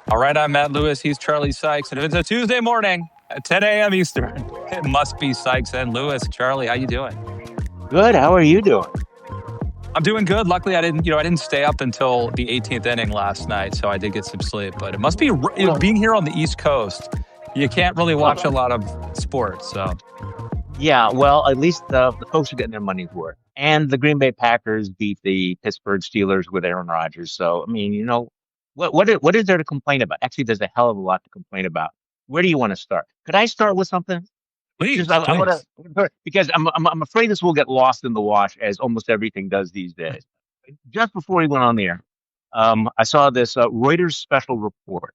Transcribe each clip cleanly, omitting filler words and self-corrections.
All right, I'm Matt Lewis. He's Charlie Sykes. And if it's a Tuesday morning at 10 a.m. Eastern, it must be Sykes and Lewis. Charlie, how you doing? Good. How are you doing? I'm doing good. Luckily, I didn't stay up until the 18th inning last night, so I did get some sleep. But it must be being here on the East Coast. You can't really watch a lot of sports. So yeah, well, at least the folks are getting their money's worth. And the Green Bay Packers beat the Pittsburgh Steelers with Aaron Rodgers. So, I mean, what is there to complain about? Actually, there's a hell of a lot to complain about. Where do you want to start? Could I start with something? please, I please. want to, because I'm afraid this will get lost in the wash, as almost everything does these days. Just before we went on the air, I saw this Reuters special report,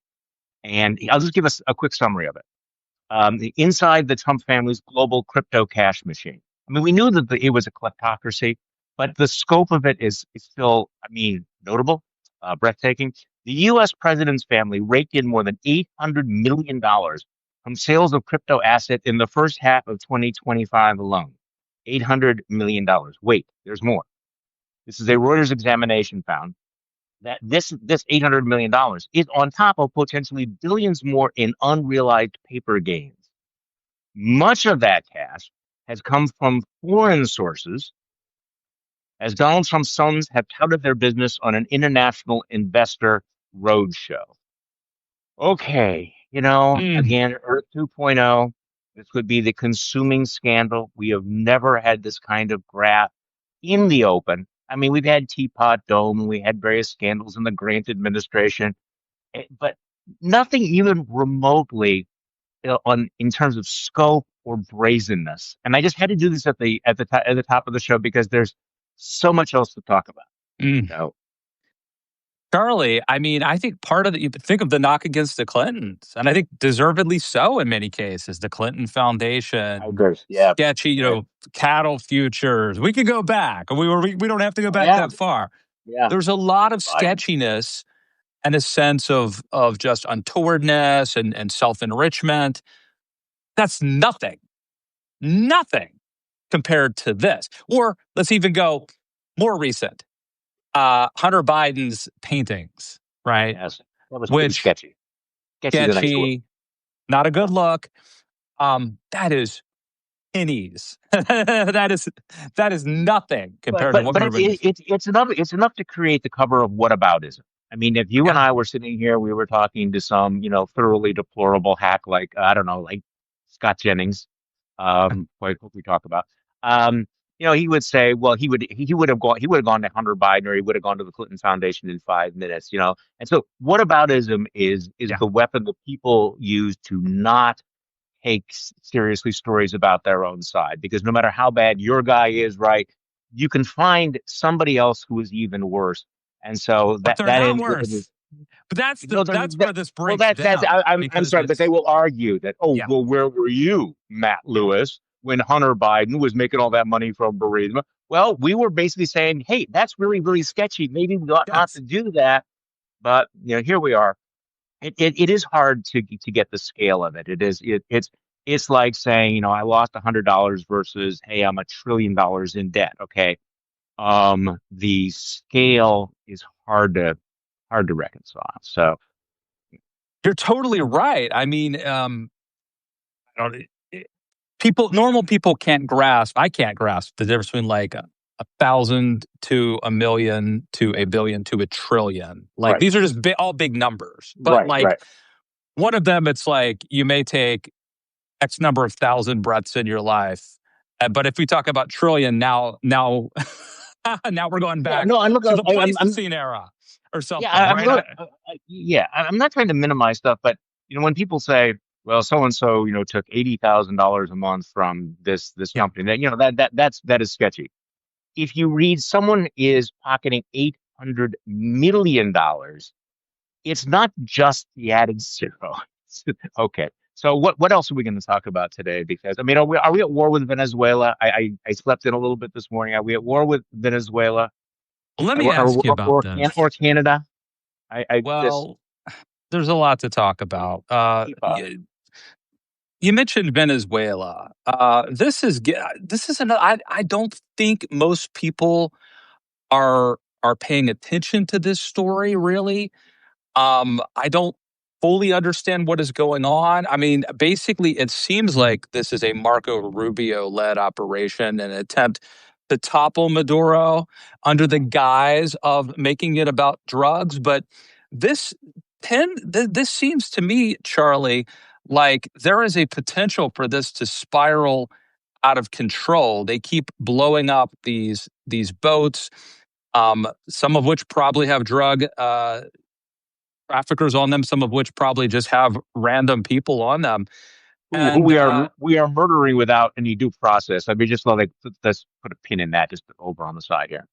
and I'll just give us a quick summary of it. Inside the Trump family's global crypto cash machine. I mean, we knew that it was a kleptocracy, but the scope of it is still, I mean, notable, breathtaking. The U.S. president's family raked in more than $800 million from sales of crypto asset in the first half of 2025 alone. $800 million. Wait, there's more. This is a Reuters examination found that this $800 million is on top of potentially billions more in unrealized paper gains. Much of that cash has come from foreign sources, as Donald Trump's sons have touted their business on an international investor roadshow. Okay, again, Earth 2.0, this would be the consuming scandal. We have never had this kind of graph in the open. I mean, we've had Teapot Dome, and we had various scandals in the Grant administration, but nothing even remotely in terms of scope or brazenness. And I just had to do this at the top of the show because there's so much else to talk about. So, Charlie, I mean, I think part of you think of the knock against the Clintons, and I think deservedly so in many cases. The Clinton Foundation, sketchy, cattle futures. We could go back. We don't have to go back that far. Yeah. There's a lot of sketchiness and a sense of just untowardness and self-enrichment. That's nothing compared to this. Or let's even go more recent. Hunter Biden's paintings, right? Yes, that was pretty sketchy. Sketchy, not a good look. That is pennies. that is nothing compared to what it's enough to create the cover of whataboutism. I mean, if you and I were sitting here, we were talking to some, thoroughly deplorable hack like like Scott Jennings, what we talk about. He would say, well, he would have gone to Hunter Biden, or he would have gone to the Clinton Foundation in 5 minutes, And so whataboutism is the weapon that people use to not take seriously stories about their own side, because no matter how bad your guy is, right, you can find somebody else who is even worse. And so but that's where this breaks down. I'm sorry, but they will argue that, well, where were you, Matt Lewis, when Hunter Biden was making all that money from Burisma? Well, we were basically saying, hey, that's really, really sketchy. Maybe we ought not to do that. But here we are. It is hard to get the scale of it. It's like saying, I lost $100 versus, hey, I'm $1 trillion in debt. Okay. The scale is hard to reconcile. So you're totally right. I mean, normal people can't grasp. I can't grasp the difference between like 1,000 to 1,000,000 to 1,000,000,000 to 1,000,000,000,000. Like these are just all big numbers. But one of them, it's like you may take X number of thousand breaths in your life. But if we talk about trillion, now now we're going back to the Pleistocene era or something. Yeah, I'm not trying to minimize stuff, but when people say, well, so and so, took $80,000 a month from this company, that is sketchy. If you read someone is pocketing $800 million, it's not just the added zero. Okay. So what else are we going to talk about today? Because I mean, are we at war with Venezuela? I slept in a little bit this morning. Are we at war with Venezuela? Well, let me ask you about this. Or Canada? There's a lot to talk about. You mentioned Venezuela. This is another. I don't think most people are paying attention to this story. Really, I don't fully understand what is going on. I mean, basically, it seems like this is a Marco Rubio-led operation, an attempt to topple Maduro under the guise of making it about drugs. But this seems to me, Charlie, like there is a potential for this to spiral out of control. They keep blowing up these boats, some of which probably have drug traffickers on them, some of which probably just have random people on them. Who we are murdering without any due process. I mean, just let's put a pin in that, just over on the side here.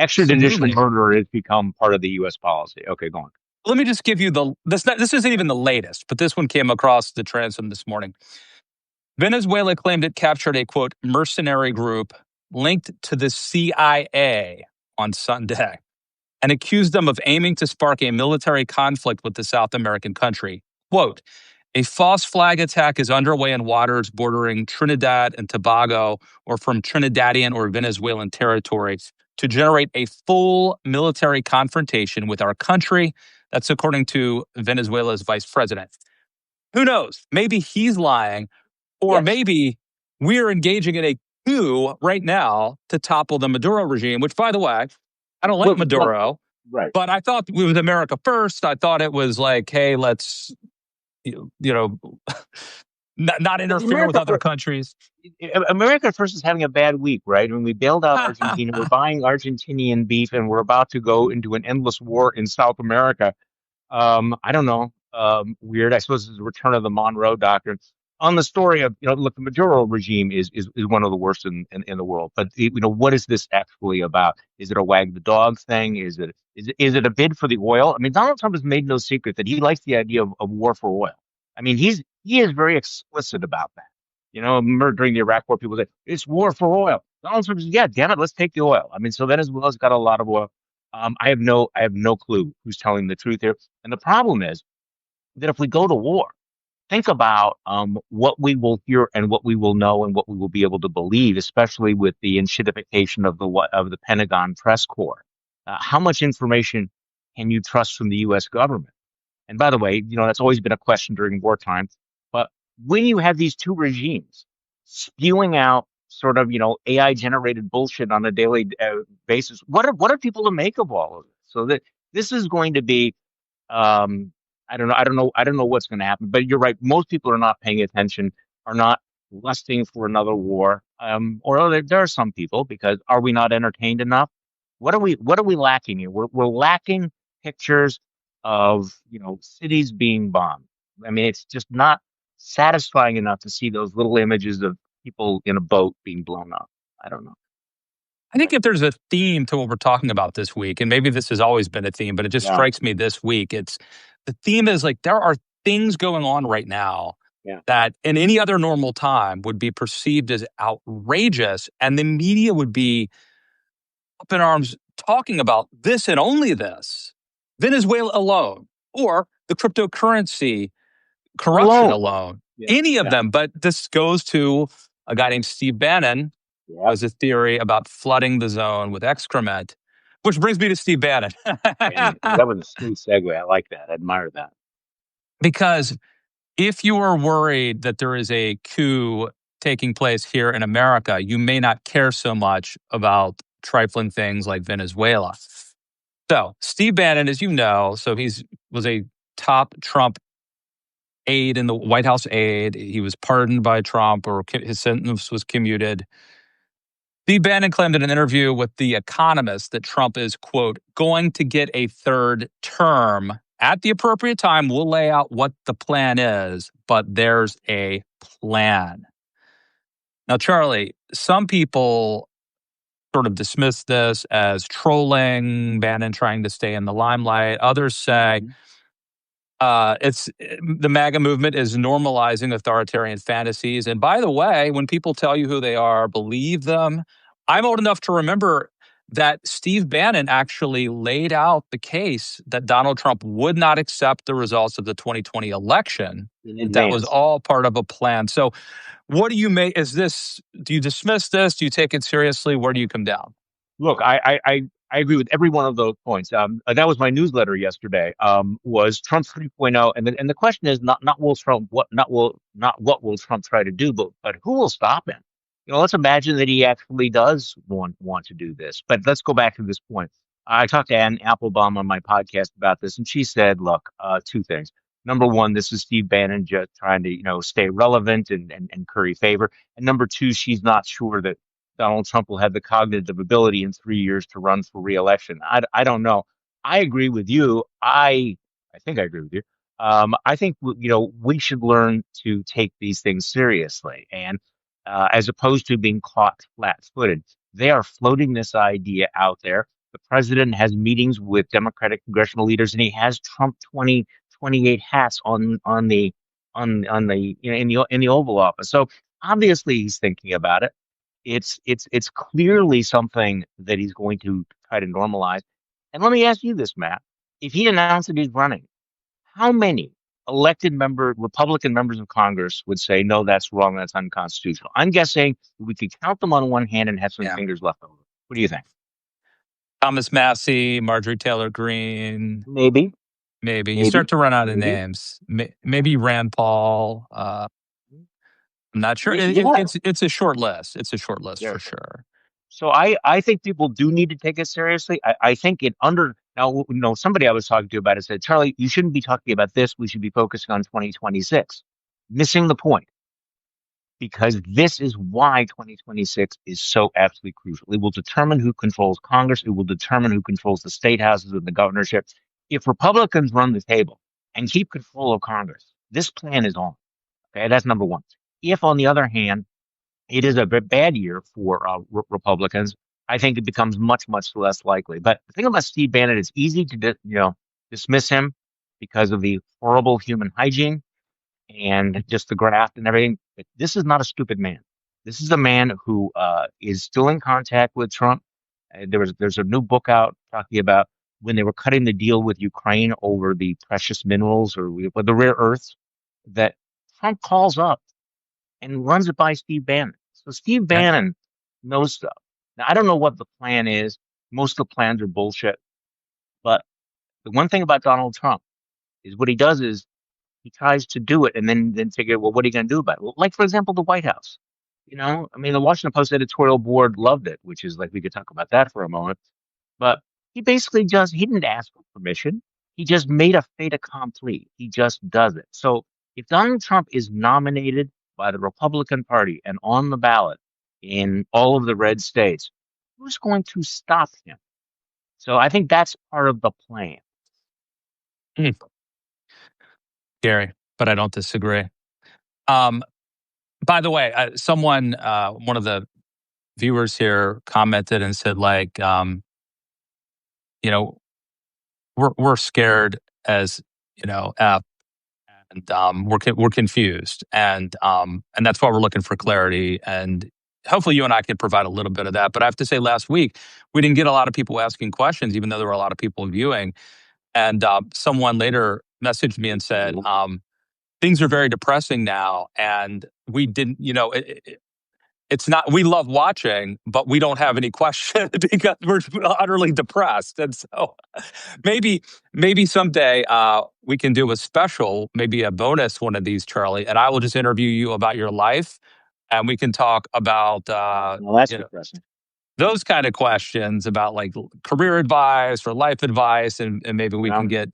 Extrajudicial murder has become part of the U.S. policy. Okay, go on. Let me just give you this isn't even the latest, but this one came across the transom this morning. Venezuela claimed it captured a, quote, mercenary group linked to the CIA on Sunday and accused them of aiming to spark a military conflict with the South American country. Quote, a false flag attack is underway in waters bordering Trinidad and Tobago or from Trinidadian or Venezuelan territory to generate a full military confrontation with our country. That's according to Venezuela's vice president. Who knows? Maybe he's lying, or maybe we're engaging in a coup right now to topple the Maduro regime, which, by the way, I don't like Maduro, right? But I thought it was America first. I thought it was like, hey, let's, not interfere with other countries. America first is having a bad week, right? When we bailed out Argentina, we're buying Argentinian beef, and we're about to go into an endless war in South America. I don't know. Weird. I suppose it's the return of the Monroe Doctrine. On the story of, look, the Maduro regime is one of the worst in the world. But what is this actually about? Is it a wag the dog thing? Is it a bid for the oil? I mean, Donald Trump has made no secret that he likes the idea of war for oil. I mean, he is very explicit about that. Remember during the Iraq War, people said it's war for oil. Donald Trump says, yeah, damn it, let's take the oil. I mean, so Venezuela's got a lot of oil. I have no clue who's telling the truth here. And the problem is that if we go to war, think about what we will hear and what we will know and what we will be able to believe, especially with the enshittification of the Pentagon press corps. How much information can you trust from the U.S. government? And by the way, that's always been a question during wartime. But when you have these two regimes spewing out sort of AI generated bullshit on a daily basis, what are people to make of all of this? So that this is going to be I don't know what's going to happen, but you're right. Most people are not paying attention, are not lusting for another war. Or there are some people, because are we not entertained enough? What are we lacking here? We're lacking pictures of, cities being bombed. I mean, it's just not satisfying enough to see those little images of people in a boat being blown up. I don't know. I think if there's a theme to what we're talking about this week, and maybe this has always been a theme, but it just strikes me this week, the theme is like there are things going on right now that in any other normal time would be perceived as outrageous, and the media would be up in arms talking about this and only this. Venezuela alone, or the cryptocurrency corruption alone, any of them. But this goes to a guy named Steve Bannon, who has a theory about flooding the zone with excrement, which brings me to Steve Bannon. That was a smooth segue. I like that. I admire that. Because if you are worried that there is a coup taking place here in America, you may not care so much about trifling things like Venezuela. So Steve Bannon, as you know, was a top Trump aide in the White House aide. He was pardoned by Trump, or his sentence was commuted. Steve Bannon claimed in an interview with The Economist that Trump is, quote, going to get a third term. At the appropriate time, we'll lay out what the plan is, but there's a plan. Now, Charlie, some people sort of dismiss this as trolling, Bannon trying to stay in the limelight. Others say the MAGA movement is normalizing authoritarian fantasies. And by the way, when people tell you who they are, believe them. I'm old enough to remember that Steve Bannon actually laid out the case that Donald Trump would not accept the results of the 2020 election. That was all part of a plan. So what do you make? Do you dismiss this? Do you take it seriously? Where do you come down? Look, I I agree with every one of those points. That was my newsletter yesterday. Was Trump 3.0, and the question is not will Trump not what will Trump try to do, but who will stop him? Let's imagine that he actually does want to do this. But let's go back to this point. I talked to Ann Applebaum on my podcast about this, and she said, "Look, two things. Number one, this is Steve Bannon just trying to stay relevant and curry favor, and number two, she's not sure that Donald Trump will have the cognitive ability in 3 years to run for re-election. I don't know. I agree with you. I think I agree with you. I think we should learn to take these things seriously, and as opposed to being caught flat-footed. They are floating this idea out there. The president has meetings with Democratic congressional leaders, and he has Trump 2028 hats on the in the Oval Office. So obviously he's thinking about it. It's clearly something that he's going to try to normalize. And let me ask you this, Matt. If he announced that he's running, how many Republican members of Congress would say, no, that's wrong, that's unconstitutional? I'm guessing we could count them on one hand and have some fingers left over. What do you think? Thomas Massey, Marjorie Taylor Greene. Maybe. You start to run out of names. Maybe Rand Paul. I'm not sure. It's a short list. It's a short list for sure. So I think people do need to take it seriously. I think now, somebody I was talking to about it said, Charlie, you shouldn't be talking about this. We should be focusing on 2026. Missing the point. Because this is why 2026 is so absolutely crucial. It will determine who controls Congress. It will determine who controls the state houses and the governorship. If Republicans run the table and keep control of Congress, this plan is on. Okay, that's number one. If, on the other hand, it is a bad year for Republicans, I think it becomes much, much less likely. But the thing about Steve Bannon, it's easy to dismiss him because of the horrible human hygiene and just the graft and everything. But this is not a stupid man. This is a man who is still in contact with Trump. There's a new book out talking about when they were cutting the deal with Ukraine over the precious minerals or the rare earths that Trump calls up and runs it by Steve Bannon. So Steve Bannon knows stuff. Now, I don't know what the plan is. Most of the plans are bullshit. But the one thing about Donald Trump is what he does is he tries to do it and then figure, well, what are you going to do about it? Well, like, for example, the White House. The Washington Post editorial board loved it, which is like, we could talk about that for a moment. But he basically he didn't ask for permission. He just made a fait accompli. He just does it. So if Donald Trump is nominated by the Republican Party and on the ballot in all of the red states, who's going to stop him? So I think that's part of the plan. Scary, but I don't disagree. By the way, one of the viewers here commented and said, like, we're scared as F, and we're confused, and that's why we're looking for clarity. And hopefully, you and I can provide a little bit of that. But I have to say, last week we didn't get a lot of people asking questions, even though there were a lot of people viewing. And someone later messaged me and said, things are very depressing now, and we didn't. It's not. We love watching, but we don't have any questions because we're utterly depressed. And so, maybe someday we can do a special, maybe a bonus one of these, Charlie, and I will just interview you about your life, and we can talk about that's depressing. Those kind of questions about like career advice or life advice, and maybe we can get.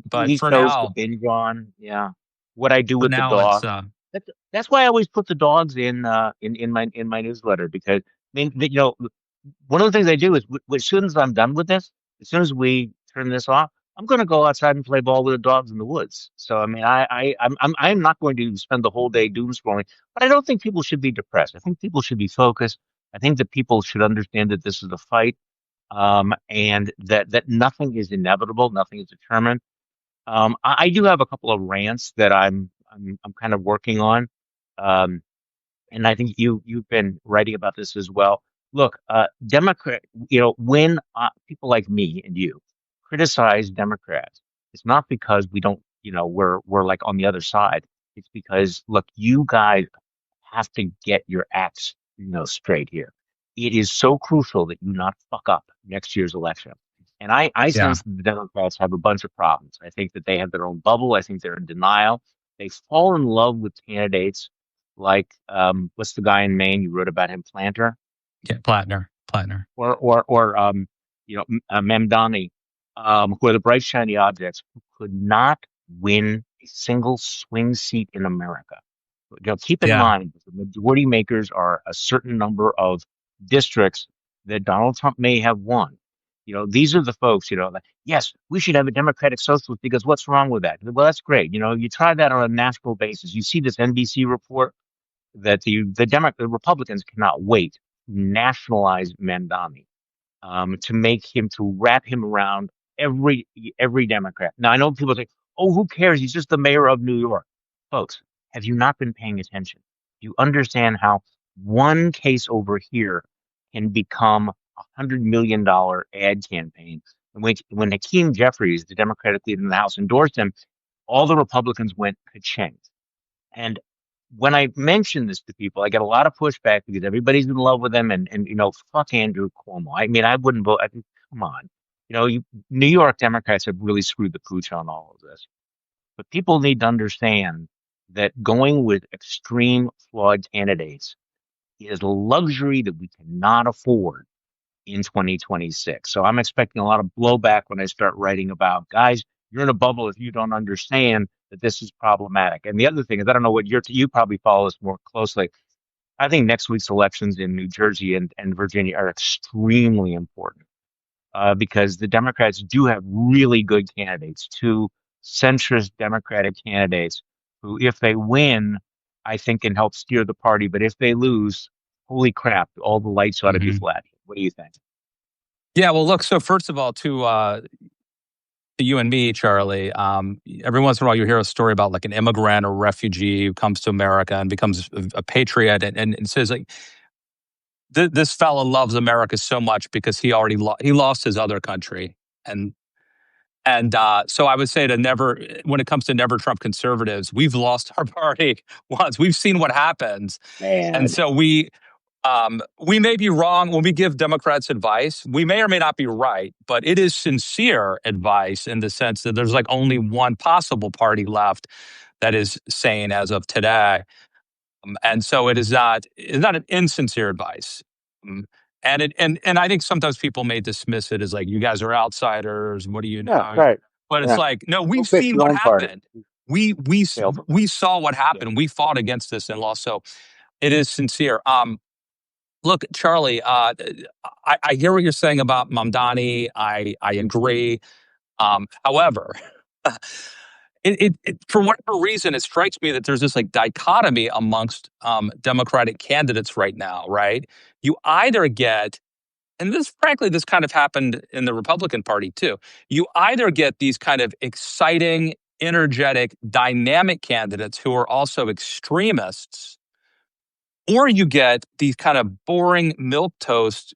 But these for shows now, to binge on, what I do with the dog. That's why I always put the dogs in my newsletter, because one of the things I do is as soon as I'm done with this, as soon as we turn this off, I'm going to go outside and play ball with the dogs in the woods. So I mean, I'm not going to spend the whole day doom scrolling, but I don't think people should be depressed. I think people should be focused. I think that people should understand that this is a fight, and that nothing is inevitable, nothing is determined. I do have a couple of rants that I'm kind of working on, and I think you've been writing about this as well. Look, Democrat, when people like me and you criticize Democrats, it's not because we don't, we're like on the other side. It's because, look, you guys have to get your acts, straight here. it is so crucial that you not fuck up next year's election. And I Yeah. sense that the Democrats have a bunch of problems. I think that they have their own bubble. I think they're in denial. They fall in love with candidates like what's the guy in Maine you wrote about him, Planter, Yeah. Plattner. or Memdani, who are the bright shiny objects who could not win a single swing seat in America. Keep in Yeah. mind that the majority makers are a certain number of districts that Donald Trump may have won. These are the folks, like, yes, we should have a democratic socialist because what's wrong with that? Well, that's great. You try that on a national basis. You see this NBC report that the Republicans cannot wait to nationalize Mandami, to wrap him around every Democrat. Now I know people say, "Oh, who cares? He's just the mayor of New York." Folks, have you not been paying attention? Do you understand how one case over here can become $100 million ad campaign? And when Hakeem Jeffries, the Democratic leader in the House, endorsed him, all the Republicans went ka-ching. And when I mention this to people, I get a lot of pushback because everybody's in love with him, and fuck Andrew Cuomo. I mean, I wouldn't vote. Come on, New York Democrats have really screwed the pooch on all of this. But people need to understand that going with extreme flawed candidates is a luxury that we cannot afford in 2026. So I'm expecting a lot of blowback when I start writing about, guys, you're in a bubble if you don't understand that this is problematic. And the other thing is, I don't know what you probably follow this more closely. I think next week's elections in New Jersey and Virginia are extremely important because the Democrats do have really good candidates, two centrist Democratic candidates who, if they win, I think can help steer the party. But if they lose, holy crap, all the lights ought to be flashing. What do you think? Yeah. Well, look. So first of all, to you and me, Charlie, every once in a while you hear a story about like an immigrant or refugee who comes to America and becomes a patriot and says like, this fellow loves America so much because he already he lost his other country. And so I would say when it comes to never Trump conservatives, we've lost our party once. We've seen what happens. And Man. so we may be wrong when we give Democrats advice. We may or may not be right, but it is sincere advice in the sense that there's like only one possible party left that is sane as of today. And so it's not an insincere advice. Um, and I think sometimes people may dismiss it as like, you guys are outsiders. What do you Yeah, know? right. But it's Yeah. like, no, Go we've pick seen your what own party. happened. We Failed them. we saw what Yeah. happened. We fought against this and lost. So it is sincere. Look, Charlie, I hear what you're saying about Mamdani. I agree. However, for whatever reason, it strikes me that there's this like dichotomy amongst Democratic candidates right now, right? You either get, and this kind of happened in the Republican Party too. You either get these kind of exciting, energetic, dynamic candidates who are also extremists, or you get these kind of boring milquetoast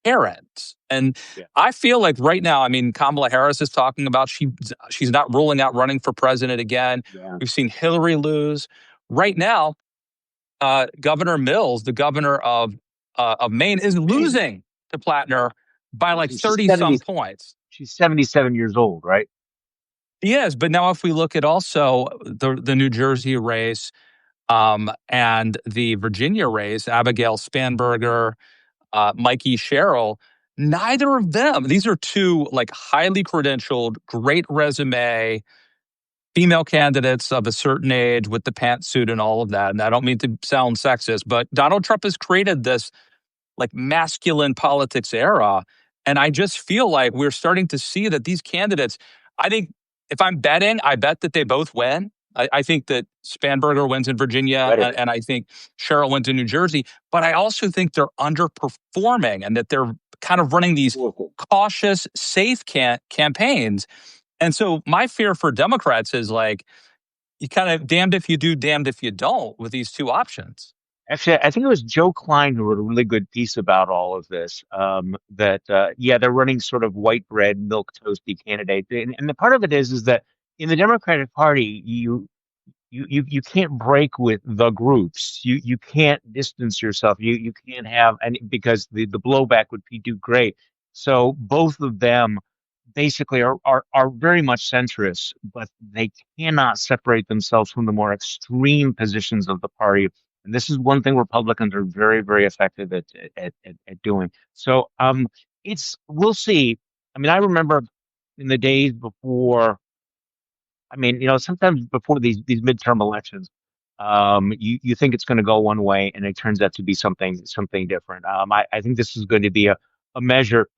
parents. And Yeah. I feel like right now, I mean, Kamala Harris is talking about she's not ruling out running for president again. Yeah. We've seen Hillary lose. Right now, Governor Mills, the governor of Maine, is losing to Plattner by like She's 30 70. some points. She's 77 years old, right? He is, but now if we look at also the New Jersey race and the Virginia race, Abigail Spanberger, Mikey Sherrill, neither of them, these are two like highly credentialed, great resume, female candidates of a certain age with the pantsuit and all of that. And I don't mean to sound sexist, but Donald Trump has created this like masculine politics era. And I just feel like we're starting to see that these candidates, I think if I'm betting, I bet that they both win. I think that Spanberger wins in Virginia and I think Sherrill wins in New Jersey. But I also think they're underperforming and that they're kind of running these cautious, safe campaigns. And so my fear for Democrats is like, you kind of damned if you do, damned if you don't with these two options. Actually, I think it was Joe Klein who wrote a really good piece about all of this. They're running sort of white bread, milk toasty candidates, and the part of it is that in the Democratic Party, you can't break with the groups. You can't distance yourself. You can't have any because the blowback would be too great. So both of them basically are very much centrists, but they cannot separate themselves from the more extreme positions of the party. And this is one thing Republicans are very, very effective at doing. So it's we'll see. I mean, I remember in the days before. I mean, sometimes before these midterm elections, you think it's going to go one way, and it turns out to be something different. I think this is going to be a measure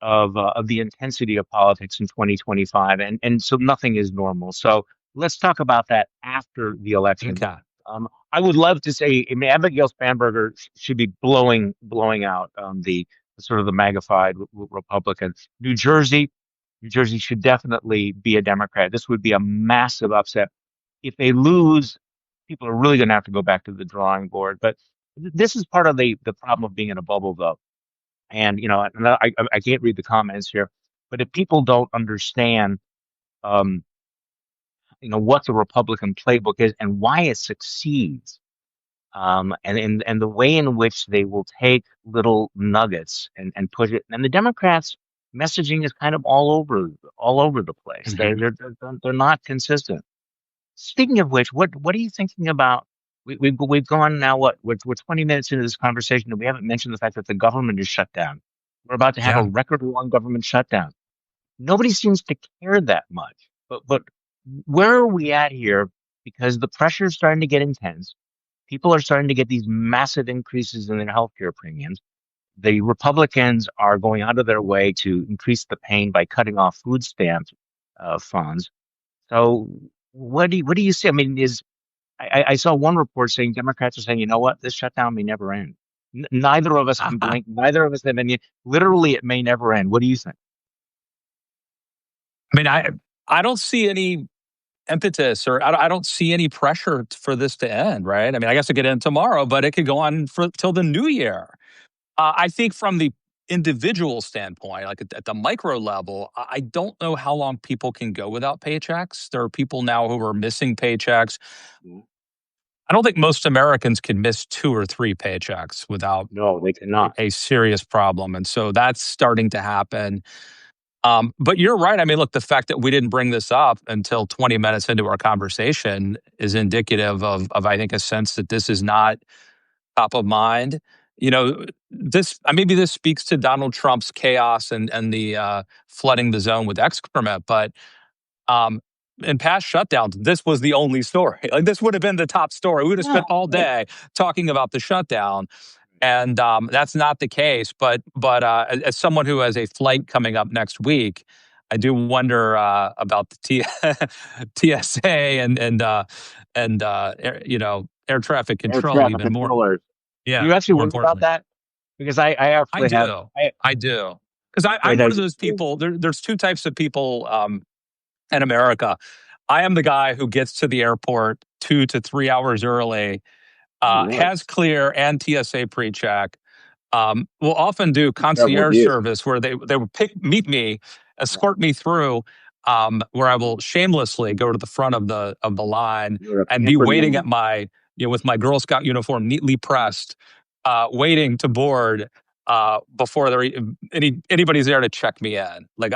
of the intensity of politics in 2025, and so nothing is normal. So let's talk about that after the election. Okay. I would love to say, I mean, Abigail Spanberger should be blowing out the sort of the magnified Republicans. New Jersey should definitely be a Democrat. This would be a massive upset. If they lose, people are really going to have to go back to the drawing board. But this is part of the problem of being in a bubble, though. And I can't read the comments here, but if people don't understand, um, what the Republican playbook is and why it succeeds, and the way in which they will take little nuggets and push it. And the Democrats' messaging is kind of all over the place. They're not consistent. Speaking of which, what are you thinking about? We've gone now. We're 20 minutes into this conversation, and we haven't mentioned the fact that the government is shut down. We're about to have a Yeah. record-long government shutdown. Nobody seems to care that much. But where are we at here? Because the pressure is starting to get intense. People are starting to get these massive increases in their healthcare premiums. The Republicans are going out of their way to increase the pain by cutting off food stamp funds. So what do you see? I mean, I saw one report saying Democrats are saying, you know what, this shutdown may never end. Neither of us can blink. Neither of us have any. Literally, it may never end. What do you think? I mean, I don't see any impetus, or I don't see any pressure for this to end, right? I mean, I guess it could end tomorrow, but it could go on till the new year. I think from the individual standpoint, like at the micro level, I don't know how long people can go without paychecks. There are people now who are missing paychecks. I don't think most Americans can miss 2 or 3 paychecks without No, they cannot. a serious problem. And so that's starting to happen. But you're right. I mean, look, the fact that we didn't bring this up until 20 minutes into our conversation is indicative of I think, a sense that this is not top of mind. Maybe this speaks to Donald Trump's chaos and the flooding the zone with excrement, but in past shutdowns, this was the only story. Like, this would have been the top story. We would have spent all day talking about the shutdown, and that's not the case. But as someone who has a flight coming up next week, I do wonder about the TSA and air traffic control even more. Controllers. Yeah, Do you actually more worry about importantly. that? Because I actually have. I do. Because I'm one of those people. There's 2 types of people in America. I am the guy who gets to the airport 2 to 3 hours early, has clear and TSA pre-check. Will often do concierge service where they will meet me, escort me through, where I will shamelessly go to the front of the line and be waiting at my with my Girl Scout uniform neatly pressed, waiting to board before anybody's there to check me in. Like,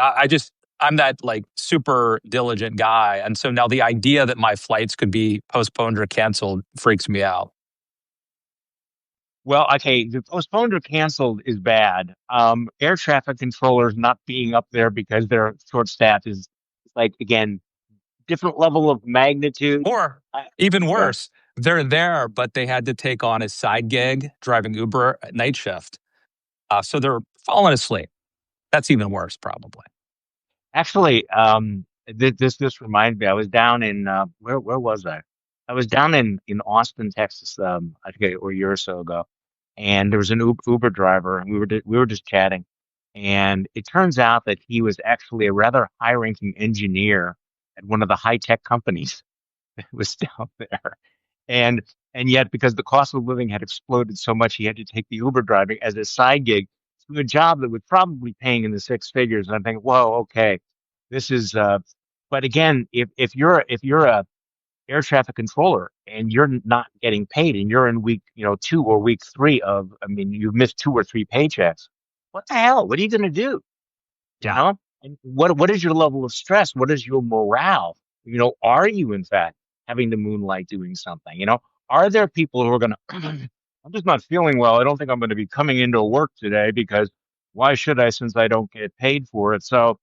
I'm that like super diligent guy, and so now the idea that my flights could be postponed or canceled freaks me out. Well, okay, the postponed or canceled is bad. Air traffic controllers not being up there because they're short-staffed is like, again, different level of magnitude. Or even worse, they're there, but they had to take on a side gig driving Uber at night shift. So they're falling asleep. That's even worse, probably. Actually, this reminds me. I was down in where was I? I was down in Austin, Texas. I think a year or so ago, and there was an Uber driver, and we were just chatting, and it turns out that he was actually a rather high-ranking engineer at one of the high-tech companies that was down there, and yet because the cost of living had exploded so much, he had to take the Uber driving as a side gig to a job that would probably paying in the 6 figures. And I'm thinking, whoa, okay, this is. But again, if you're air traffic controller and you're not getting paid and you're in week, 2 or week 3 of, I mean, you've missed 2 or 3 paychecks. What the hell? What are you going to do? You Yeah. know? And what is your level of stress? What is your morale? Are you in fact having the moonlight doing something? Are there people who are going to, I'm just not feeling well. I don't think I'm going to be coming into work today because why should I since I don't get paid for it? So,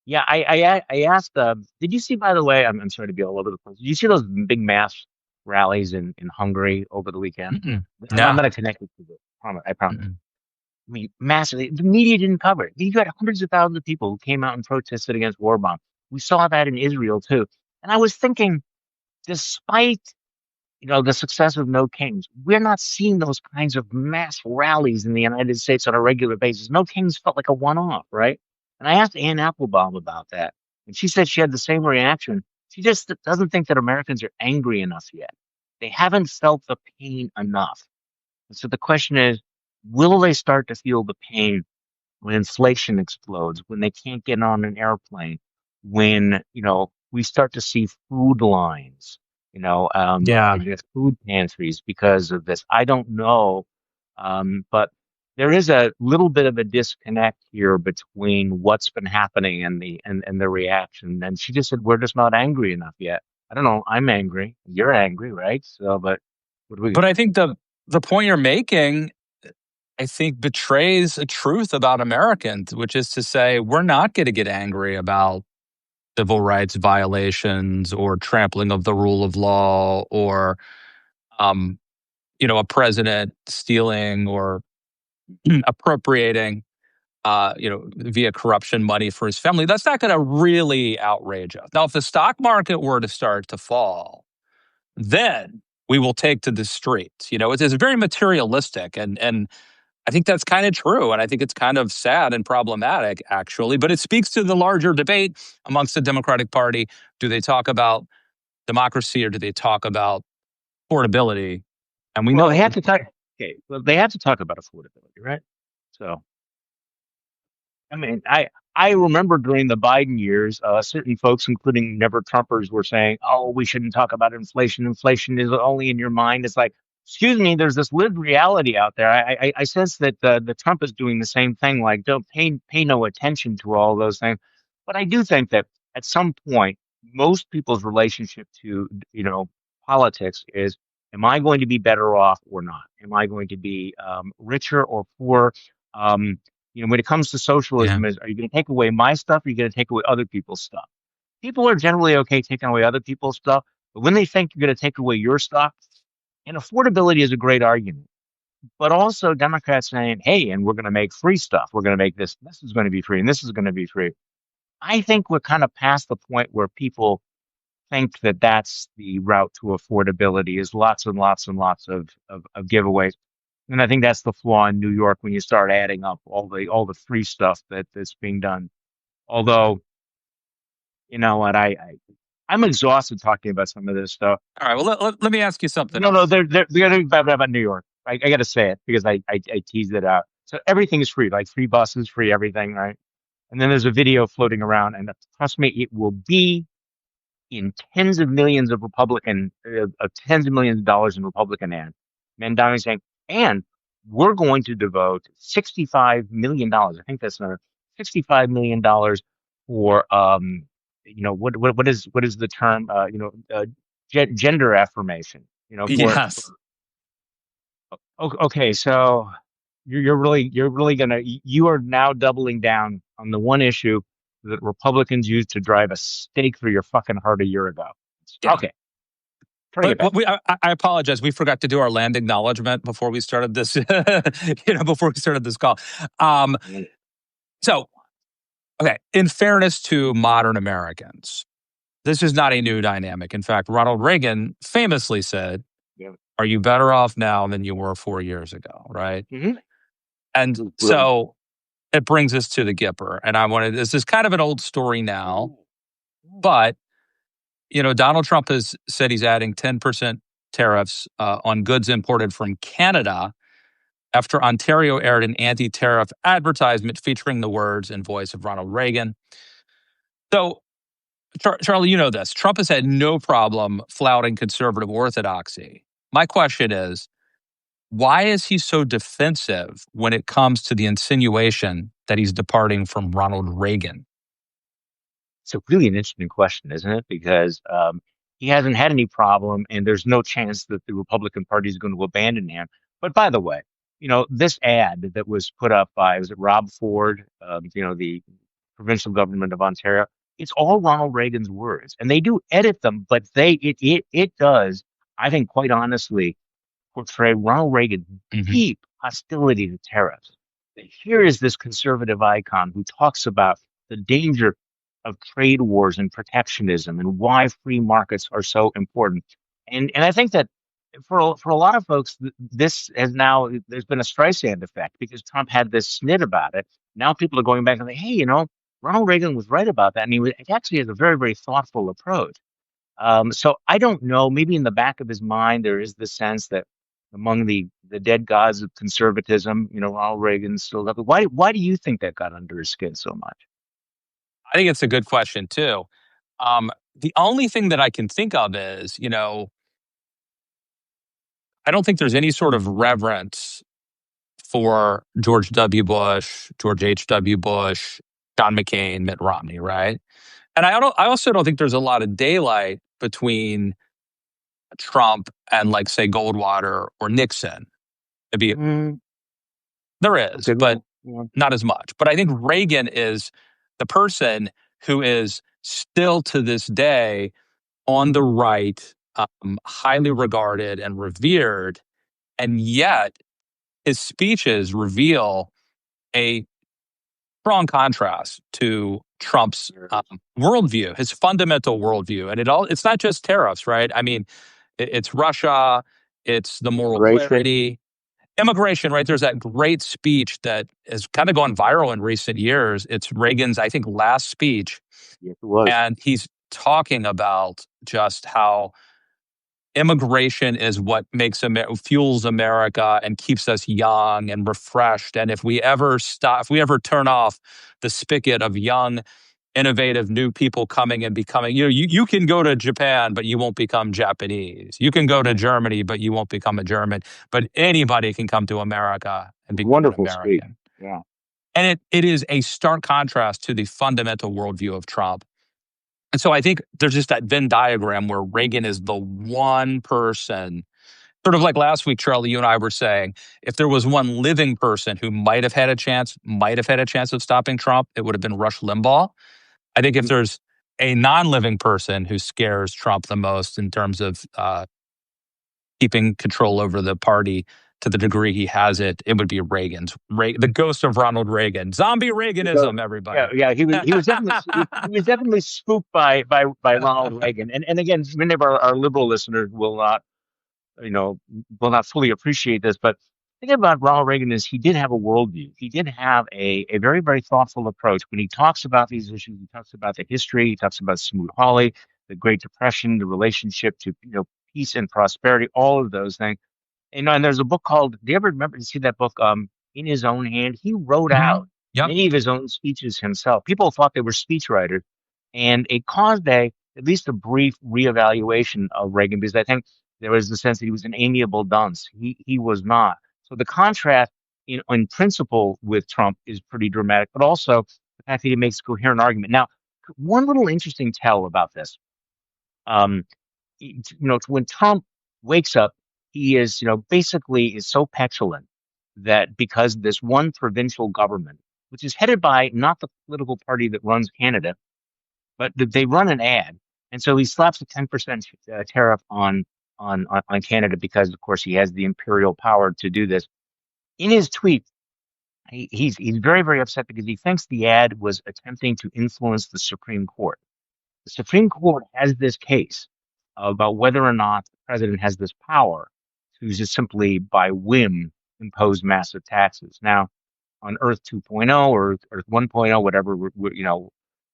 yeah, I asked, did you see, by the way, I'm sorry to be all over the place. Did you see those big mass rallies in Hungary over the weekend? Mm-mm. I'm No. going to connect it to this. I promise. Mm-mm. I mean, massively. The media didn't cover it. You had hundreds of thousands of people who came out and protested against war bombs. We saw that in Israel too. And I was thinking, despite the success of No Kings, we're not seeing those kinds of mass rallies in the United States on a regular basis. No Kings felt like a one-off, right? And I asked Ann Applebaum about that, and she said she had the same reaction. She just doesn't think that Americans are angry enough yet. They haven't felt the pain enough. And so the question is, will they start to feel the pain when inflation explodes, when they can't get on an airplane, when, we start to see food lines, Yeah. and just food pantries because of this? I don't know. But there is a little bit of a disconnect here between what's been happening and the reaction. And she just said, we're just not angry enough yet. I don't know. I'm angry. You're angry, right? So, but what do we? But I think the point you're making, I think, betrays a truth about Americans, which is to say we're not going to get angry about civil rights violations or trampling of the rule of law or a president stealing or appropriating via corruption money for his family. That's not going to really outrage us. Now, if the stock market were to start to fall, then we will take to the streets. It's very materialistic, and I think that's kind of true, and I think it's kind of sad and problematic, actually. But it speaks to the larger debate amongst the Democratic Party. Do they talk about democracy or do they talk about affordability? And we Well, know, they have to talk. Okay, well, they have to talk about affordability, right? So, I mean, I remember during the Biden years, certain folks, including never Trumpers, were saying, "Oh, we shouldn't talk about inflation. Inflation is only in your mind." It's like, excuse me, there's this lived reality out there. I sense that the Trump is doing the same thing. Like, don't pay no attention to all those things. But I do think that at some point, most people's relationship to politics is, am I going to be better off or not? Am I going to be richer or poor? Um, when it comes to yeah, socialism, are you going to take away my stuff? Or are you going to take away other people's stuff? People are generally okay taking away other people's stuff, but when they think you're going to take away your stuff, and affordability is a great argument, but also Democrats saying, hey, and we're going to make free stuff. We're going to make this is going to be free, and this is going to be free. I think we're kind of past the point where people think that that's the route to affordability is lots and lots and lots of giveaways. And I think that's the flaw in New York when you start adding up all the free stuff that's being done. Although, you know what, I'm exhausted talking about some of this stuff. all right. Well, let me ask you something No, else. they're gonna be about New York. I got to say it because I teased it out. So everything is free, like free buses, free everything, right? And then there's a video floating around, and trust me, it will be in tens of millions of dollars in Republican ads. Mandani saying, and we're going to devote $65 million. I think that's another $65 million for what is the term? Gender affirmation. Yes. Okay, so you're really gonna you are now doubling down on the one issue that Republicans used to drive a stake through your fucking heart a year ago. Yeah. Okay, turning it back. I apologize. We forgot to do our land acknowledgement before we started this. Before we started this call. Um, so, okay. In fairness to modern Americans, this is not a new dynamic. In fact, Ronald Reagan famously said, Yeah. "Are you better off now than you were 4 years ago?" Right. Mm-hmm. And so it brings us to the Gipper. And this is kind of an old story now, but Donald Trump has said he's adding 10% tariffs on goods imported from Canada after Ontario aired an anti-tariff advertisement featuring the words and voice of Ronald Reagan. So Charlie, you know this. Trump has had no problem flouting conservative orthodoxy. My question is, why is he so defensive when it comes to the insinuation that he's departing from Ronald Reagan? It's really an interesting question, isn't it? Because he hasn't had any problem, and there's no chance that the Republican Party is going to abandon him. But by the way, this ad that was put up by, was it Rob Ford, the provincial government of Ontario? It's all Ronald Reagan's words, and they do edit them, but it does, I think, quite honestly, portray Ronald Reagan's deep hostility to tariffs. Here is this conservative icon who talks about the danger of trade wars and protectionism and why free markets are so important. And I think that for a lot of folks, this has now, there's been a Streisand effect because Trump had this snit about it. Now people are going back and saying, hey, Ronald Reagan was right about that. And he actually has a very, very thoughtful approach. So I don't know, maybe in the back of his mind, there is the sense that among the dead gods of conservatism, Ronald Reagan's still left. Why do you think that got under his skin so much? I think it's a good question too. The only thing that I can think of is, I don't think there's any sort of reverence for George W. Bush, George H.W. Bush, John McCain, Mitt Romney, right? And I also don't think there's a lot of daylight between Trump and, like, say, Goldwater or Nixon. Maybe there is, but not as much. But I think Reagan is the person who is still to this day on the right, highly regarded and revered, and yet his speeches reveal a strong contrast to Trump's worldview, his fundamental worldview. And it's not just tariffs, right? I mean, it's Russia, it's the moral clarity, immigration, right? There's that great speech that has kind of gone viral in recent years. It's Reagan's, I think, last speech. Yes, it was. And he's talking about just how immigration is what fuels America and keeps us young and refreshed. And if we ever turn off the spigot of young, innovative new people coming and becoming, you can go to Japan, but you won't become Japanese. You can go to Germany, but you won't become a German. But anybody can come to America and become an American. Speech. Yeah. And it is a stark contrast to the fundamental worldview of Trump. And so I think there's just that Venn diagram where Reagan is the one person, sort of like last week, Charlie, you and I were saying, if there was one living person who might have had a chance of stopping Trump, it would have been Rush Limbaugh. I think if there's a non-living person who scares Trump the most in terms of keeping control over the party to the degree he has it, it would be the ghost of Ronald Reagan. Zombie Reaganism, everybody. Yeah, he was definitely spooked by Ronald Reagan. And again, many of our liberal listeners will not fully appreciate this, but the thing about Ronald Reagan is he did have a worldview. He did have a very, very thoughtful approach. When he talks about these issues, he talks about the history, he talks about Smoot-Hawley, the Great Depression, the relationship to peace and prosperity, all of those things. And there's a book called, do you ever remember to see that book, In His Own Hand? He wrote out many of his own speeches himself. People thought they were speechwriters, and it caused at least a brief reevaluation of Reagan, because I think there was the sense that he was an amiable dunce. He was not. So the contrast in principle with Trump is pretty dramatic, but also the fact that he makes a coherent argument. Now, one little interesting tell about this, when Trump wakes up, he is, basically is so petulant that because this one provincial government, which is headed by not the political party that runs Canada, but they run an ad. And so he slaps a 10% tariff on Canada because, of course, he has the imperial power to do this. In his tweet, he's very, very upset because he thinks the ad was attempting to influence the Supreme Court. The Supreme Court has this case about whether or not the president has this power to just simply by whim impose massive taxes. Now, on Earth 2.0 or Earth 1.0, whatever,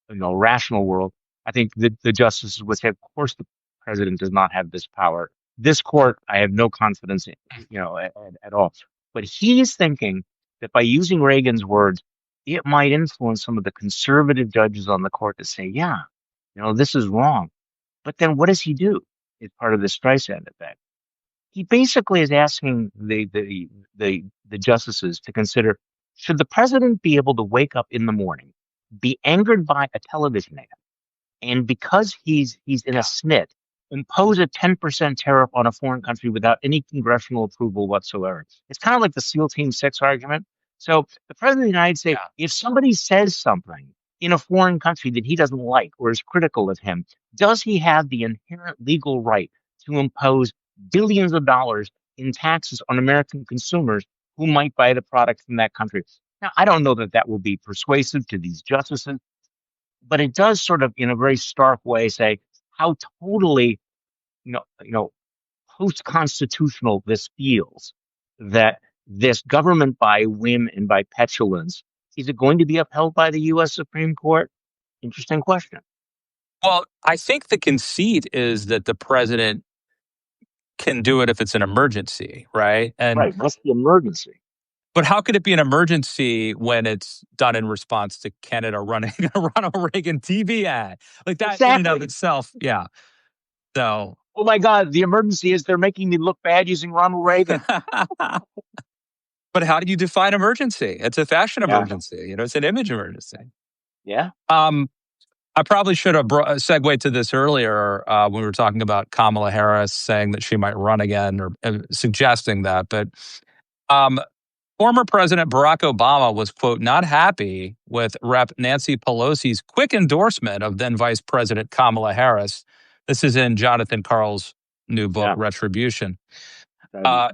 rational world, I think the justices would say, of course, the president does not have this power. This court, I have no confidence in, at all. But he's thinking that by using Reagan's words, it might influence some of the conservative judges on the court to say, yeah, This is wrong. But then what does he do as part of the Streisand effect? He basically is asking the justices to consider, should the president be able to wake up in the morning, be angered by a television ad, and because he's in a snit, impose a 10% tariff on a foreign country without any congressional approval whatsoever? It's kind of like the SEAL Team 6 argument. So the president of the United States, if somebody says something in a foreign country that he doesn't like or is critical of him, does he have the inherent legal right to impose billions of dollars in taxes on American consumers who might buy the product from that country? Now, I don't know that that will be persuasive to these justices, but it does sort of, in a very stark way, say how totally, post-constitutional this feels. That this government, by whim and by petulance, is it going to be upheld by the U.S. Supreme Court? Interesting question. Well, I think the conceit is that the president can do it if it's an emergency, right? Right. What's the emergency? But how could it be an emergency when it's done in response to Canada running a Ronald Reagan TV ad? Like that in and of itself, yeah. So, oh my God, the emergency is they're making me look bad using Ronald Reagan. But how do you define emergency? It's a fashion emergency. It's an image emergency. Yeah. I probably should have segued to this earlier when we were talking about Kamala Harris saying that she might run again or suggesting that. But former President Barack Obama was, quote, not happy with Rep. Nancy Pelosi's quick endorsement of then Vice President Kamala Harris. This is in Jonathan Karl's new book, Retribution.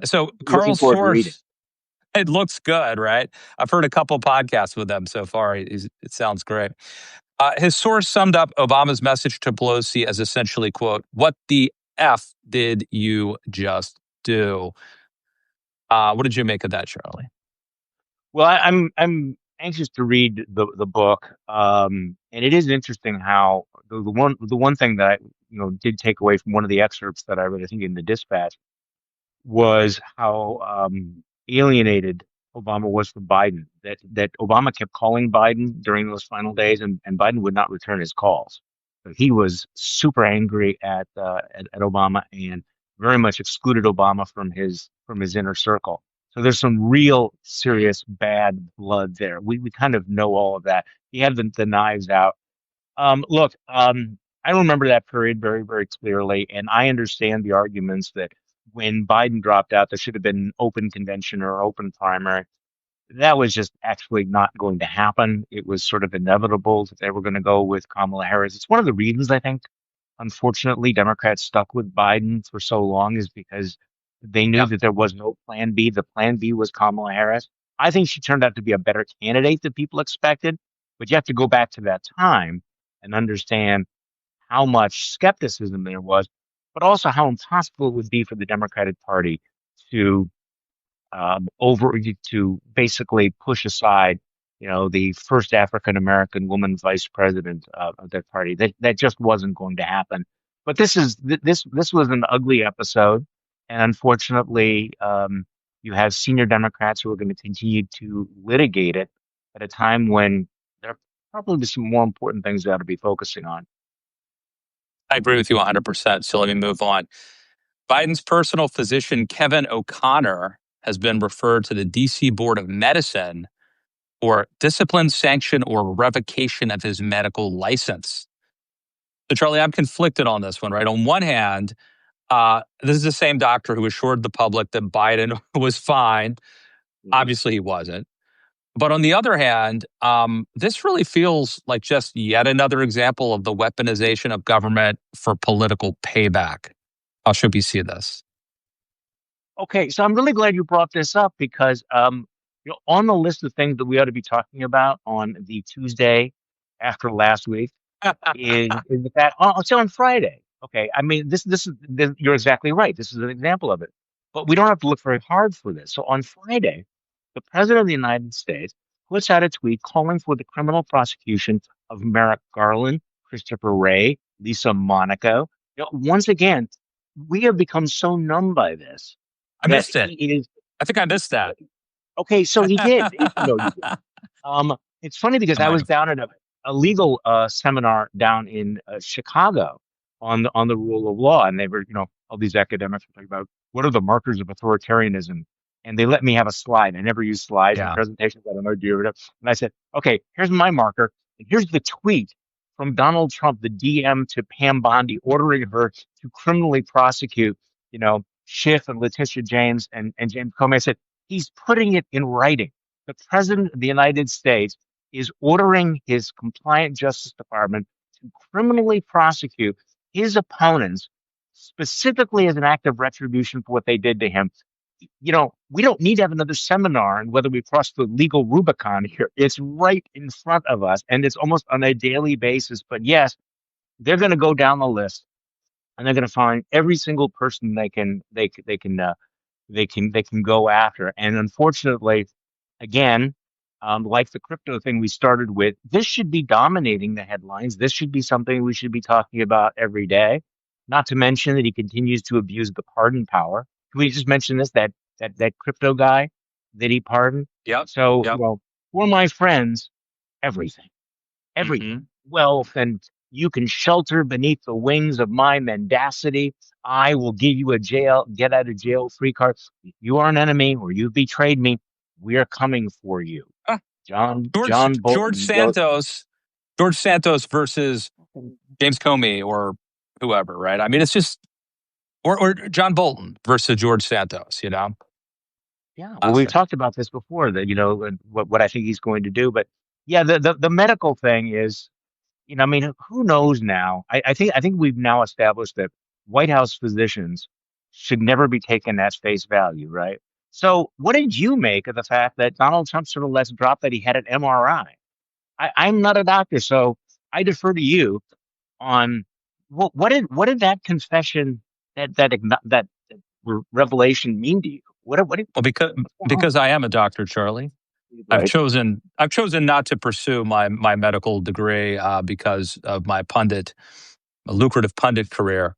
So Karl's source, it looks good, right? I've heard a couple podcasts with them so far. It sounds great. His source summed up Obama's message to Pelosi as essentially, quote, what the F did you just do? What did you make of that, Charlie? Well, I'm anxious to read the book, and it is interesting how the one thing that I did take away from one of the excerpts that I read, I think in the Dispatch, was how alienated Obama was from Biden. That Obama kept calling Biden during those final days, and Biden would not return his calls. So he was super angry at Obama and very much excluded Obama from his inner circle. So there's some real serious bad blood there. We kind of know all of that. He had the knives out. Look, I remember that period very, very clearly, and I understand the arguments that when Biden dropped out, there should have been an open convention or open primary. That was just actually not going to happen. It was sort of inevitable that they were going to go with Kamala Harris. It's one of the reasons I think, unfortunately, Democrats stuck with Biden for so long is because they knew that there was no plan B. The plan B was Kamala Harris. I think she turned out to be a better candidate than people expected, but you have to go back to that time and understand how much skepticism there was, but also how impossible it would be for the Democratic Party to basically push aside, the first African American woman vice president of that party. That just wasn't going to happen. But this was an ugly episode, and unfortunately, you have senior Democrats who are going to continue to litigate it at a time when there are probably some more important things they ought to be focusing on. I agree with you 100%. So let me move on. Biden's personal physician, Kevin O'Connor, has been referred to the D.C. Board of Medicine for discipline, sanction, or revocation of his medical license. So, Charlie, I'm conflicted on this one, right? On one hand, this is the same doctor who assured the public that Biden was fine. Obviously, he wasn't. But on the other hand, this really feels like just yet another example of the weaponization of government for political payback. How should we see this? Okay, so I'm really glad you brought this up because on the list of things that we ought to be talking about on the Tuesday after last week is the fact. Oh, so on Friday. Okay, I mean this you're exactly right. This is an example of it, but we don't have to look very hard for this. So on Friday, the president of the United States puts out a tweet calling for the criminal prosecution of Merrick Garland, Christopher Wray, Lisa Monaco. Once again, we have become so numb by this. I missed it. I think I missed that. Okay, so he did. It's funny because I was down at a legal seminar down in Chicago on the rule of law, and they were, all these academics were talking about what are the markers of authoritarianism, and they let me have a slide. I never use slides in Yeah. presentations. I don't know, do you? And I said, okay, here's my marker, and here's the tweet from Donald Trump, the DM to Pam Bondi, ordering her to criminally prosecute, Schiff and Letitia James and James Comey. I said, he's putting it in writing. The president of the United States is ordering his compliant Justice Department to criminally prosecute his opponents, specifically as an act of retribution for what they did to him. We don't need to have another seminar on whether we cross the legal Rubicon here. It's right in front of us, and it's almost on a daily basis. But yes, they're going to go down the list, and they're going to find every single person they can go after. And unfortunately, again, like the crypto thing we started with, this should be dominating the headlines. This should be something we should be talking about every day. Not to mention that he continues to abuse the pardon power. Can we just mention this, that crypto guy that he pardoned? Yep. So, Yep. for my friends, everything, wealth, and you can shelter beneath the wings of my mendacity. I will give you a get out of jail free card. If you are an enemy or you've betrayed me, we are coming for you. John Bolton. George Santos versus James Comey or whoever, right? I mean, it's just, or John Bolton versus George Santos, Yeah. Well, we've talked about this before, that, what I think he's going to do. But yeah, the medical thing is, I mean, who knows now? I think we've now established that White House physicians should never be taken at face value, right? So what did you make of the fact that Donald Trump sort of lets drop that he had an MRI? I'm not a doctor, so I defer to you on what did that confession, that revelation mean to you? Well, because I am a doctor, Charlie. Right. I've chosen not to pursue my medical degree because of my lucrative pundit career.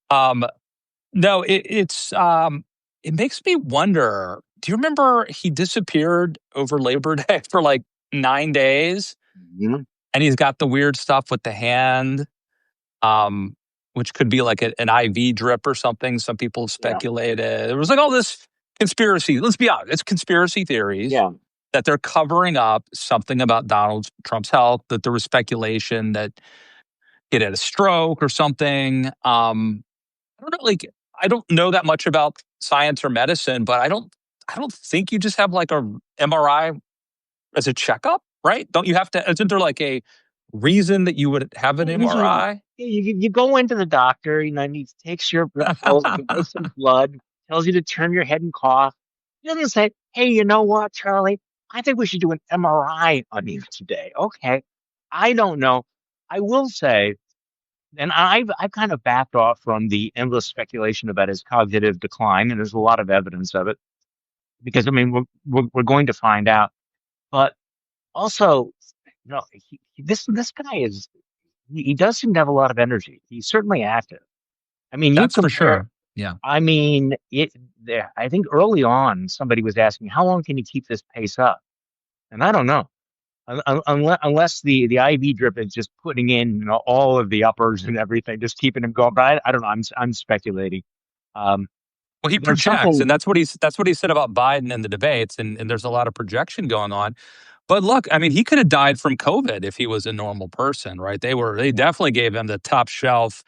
No, it makes me wonder. Do you remember he disappeared over Labor Day for like 9 days? Mm-hmm. And he's got the weird stuff with the hand, which could be like an IV drip or something. Some people speculated. There was like all this conspiracy. Let's be honest, it's conspiracy theories. Yeah. That they're covering up something about Donald Trump's health, that there was speculation that he had a stroke or something. I don't know, I don't know that much about science or medicine, but I don't think you just have like a MRI as a checkup, right? Don't you have to? Isn't there like a reason that you would have an MRI? You go into the doctor, and he takes your blood, takes some blood, tells you to turn your head and cough. He doesn't say, "Hey, you know what, Charlie? I think we should do an MRI on you today." Okay. I don't know. I will say, and I've kind of backed off from the endless speculation about his cognitive decline, and there's a lot of evidence of it, because I mean we're going to find out. But also, this guy he does seem to have a lot of energy. He's certainly active. I mean, that's for sure. Yeah. I mean, I think early on somebody was asking, how long can you keep this pace up? And I don't know, unless the IV drip is just putting in all of the uppers and everything, just keeping him going. But I don't know. I'm speculating. Well, he projects, and that's what he said about Biden in the debates, and there's a lot of projection going on. But look, I mean, he could have died from COVID if he was a normal person, right? They definitely gave him the top shelf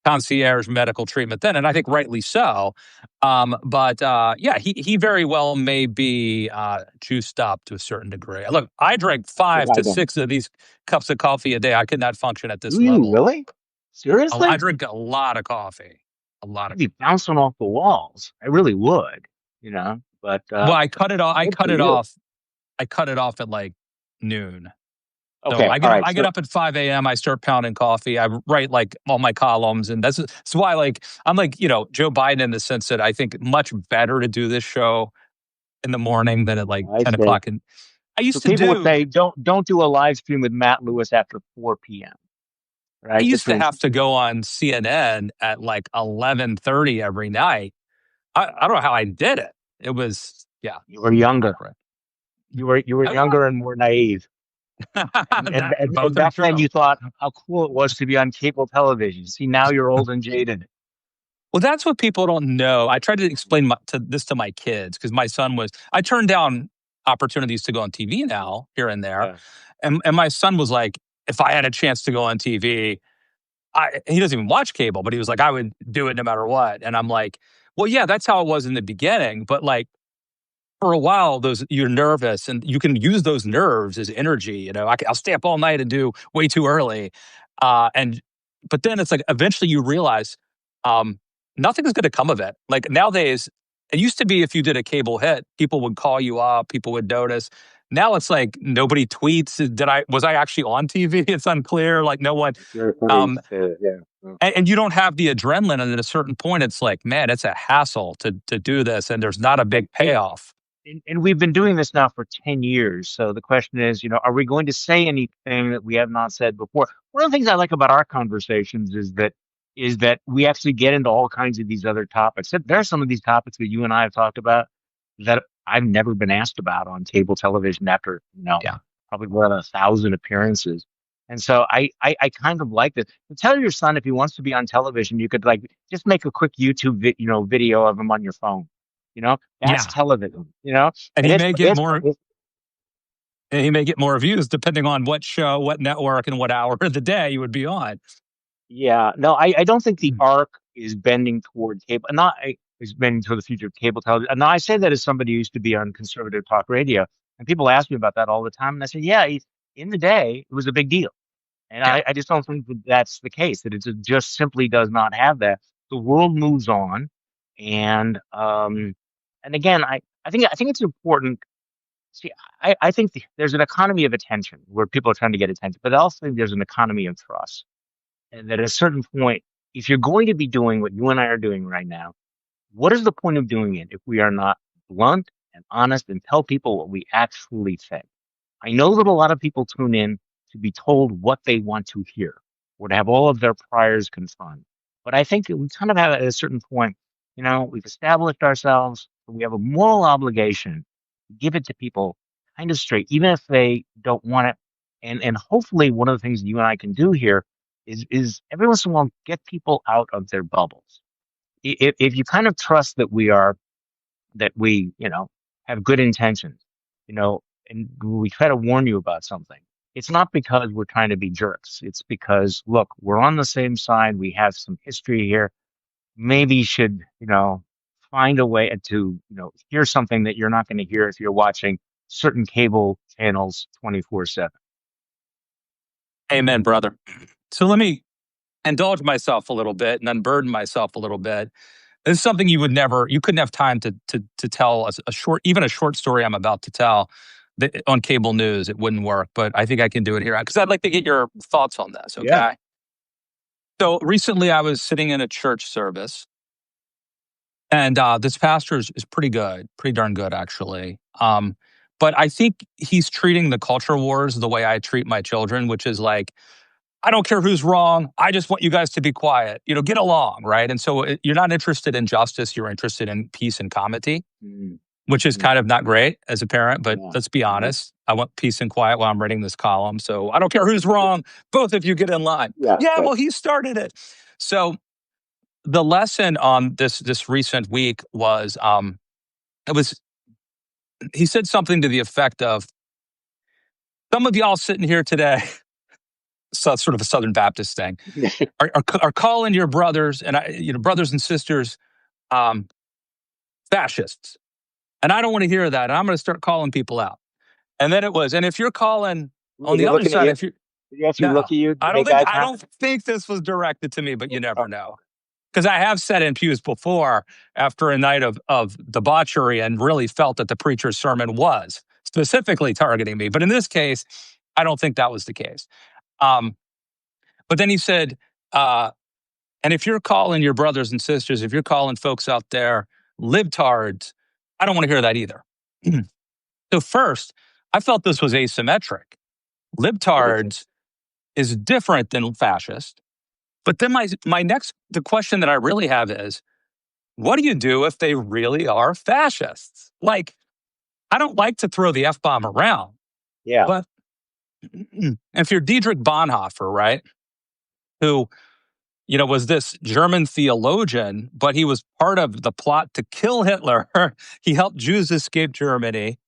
concierge medical treatment then, and I think rightly so. But he very well may be juiced up to a certain degree. Look, I drank 5 to 6 of these cups of coffee a day. I could not function at this level. Really? Seriously? I drink a lot of coffee. I'd be bouncing off the walls. I really would, But well, I cut it off. I cut it off at like noon. Okay, so I get up at 5 a.m. I start pounding coffee. I write like all my columns, and that's why I'm like Joe Biden in the sense that I think much better to do this show in the morning than at like 10 o'clock. And I used to people would say don't do a live stream with Matt Lewis after 4 p.m. Right? I used to have to go on CNN at like 11:30 every night. I don't know how I did it. It was You were younger. You were younger and more naive. And Both are back then true. you thought how cool it was to be on cable television. See, now you're old and jaded. Well, that's what people don't know. I tried to explain this to my kids because my son I turned down opportunities to go on TV now, here and there. Yeah. And my son was like, if I had a chance to go on TV, he doesn't even watch cable, but he was like, I would do it no matter what. And I'm like, well, yeah, that's how it was in the beginning. But like, for a while, you're nervous, and you can use those nerves as energy. You know, I'll stay up all night and do way too early, but then it's like eventually you realize nothing is going to come of it. Like nowadays, it used to be if you did a cable hit, people would call you up, people would notice. Now it's like nobody tweets. Was I actually on TV? It's unclear. Like no one. And you don't have the adrenaline. And at a certain point, it's like, man, it's a hassle to do this, and there's not a big payoff. And we've been doing this now for 10 years. So the question is, are we going to say anything that we have not said before? One of the things I like about our conversations is that we actually get into all kinds of these other topics. There are some of these topics that you and I have talked about that I've never been asked about on cable television after, probably more than 1,000 appearances. And so I kind of like this. Tell your son if he wants to be on television, you could just make a quick YouTube video of him on your phone. That's television, And he may get more. And he may get more views depending on what show, what network, and what hour of the day you would be on. Yeah, no, I don't think the arc is bending toward cable. Is bending toward the future of cable television. Now, I say that as somebody who used to be on conservative talk radio, and people ask me about that all the time. And I said, yeah, in the day, it was a big deal. And I just don't think that that's the case, that it just simply does not have that. The world moves on. And again, I think it's important. See, I think there's an economy of attention where people are trying to get attention, but I also think there's an economy of trust. And that at a certain point, if you're going to be doing what you and I are doing right now, what is the point of doing it if we are not blunt and honest and tell people what we actually think? I know that a lot of people tune in to be told what they want to hear or to have all of their priors confirmed. But I think that we kind of have at a certain point, we've established ourselves, we have a moral obligation to give it to people kind of straight, even if they don't want it. And hopefully one of the things you and I can do here is every once in a while get people out of their bubbles. If you kind of trust that we have good intentions, and we try to warn you about something, it's not because we're trying to be jerks. It's because, look, we're on the same side. We have some history here. Maybe you should, find a way to, hear something that you're not going to hear if you're watching certain cable channels 24/7. Amen, brother. So let me indulge myself a little bit and unburden myself a little bit. This is something you couldn't have time to tell even a short story I'm about to tell on cable news. It wouldn't work, but I think I can do it here because I'd like to get your thoughts on this. Okay. Yeah. So recently I was sitting in a church service, and this pastor is pretty good, pretty darn good, actually. But I think he's treating the culture wars the way I treat my children, which is like, I don't care who's wrong. I just want you guys to be quiet. Get along, right? And so you're not interested in justice. You're interested in peace and comity, which is kind of not great as a parent. But let's be honest. I want peace and quiet while I'm writing this column. So I don't care who's wrong. Both of you get in line. Yeah, well, he started it. So the lesson on this recent week was, he said something to the effect of, some of y'all sitting here today, so sort of a Southern Baptist thing, are calling your brothers and brothers and sisters fascists, and I don't want to hear that. And I'm going to start calling people out. And then it was, and if you're calling on the other side, did you actually look at you? I don't think this was directed to me, but you never know. Because I have sat in pews before after a night of debauchery and really felt that the preacher's sermon was specifically targeting me. But in this case, I don't think that was the case. But then he said, and if you're calling your brothers and sisters, if you're calling folks out there libtards, I don't want to hear that either. So first, I felt this was asymmetric. Libtards is different than fascist. But then the question that I really have is, what do you do if they really are fascists? Like, I don't like to throw the F-bomb around. Yeah. But if you're Dietrich Bonhoeffer, right, who was this German theologian, but he was part of the plot to kill Hitler. He helped Jews escape Germany.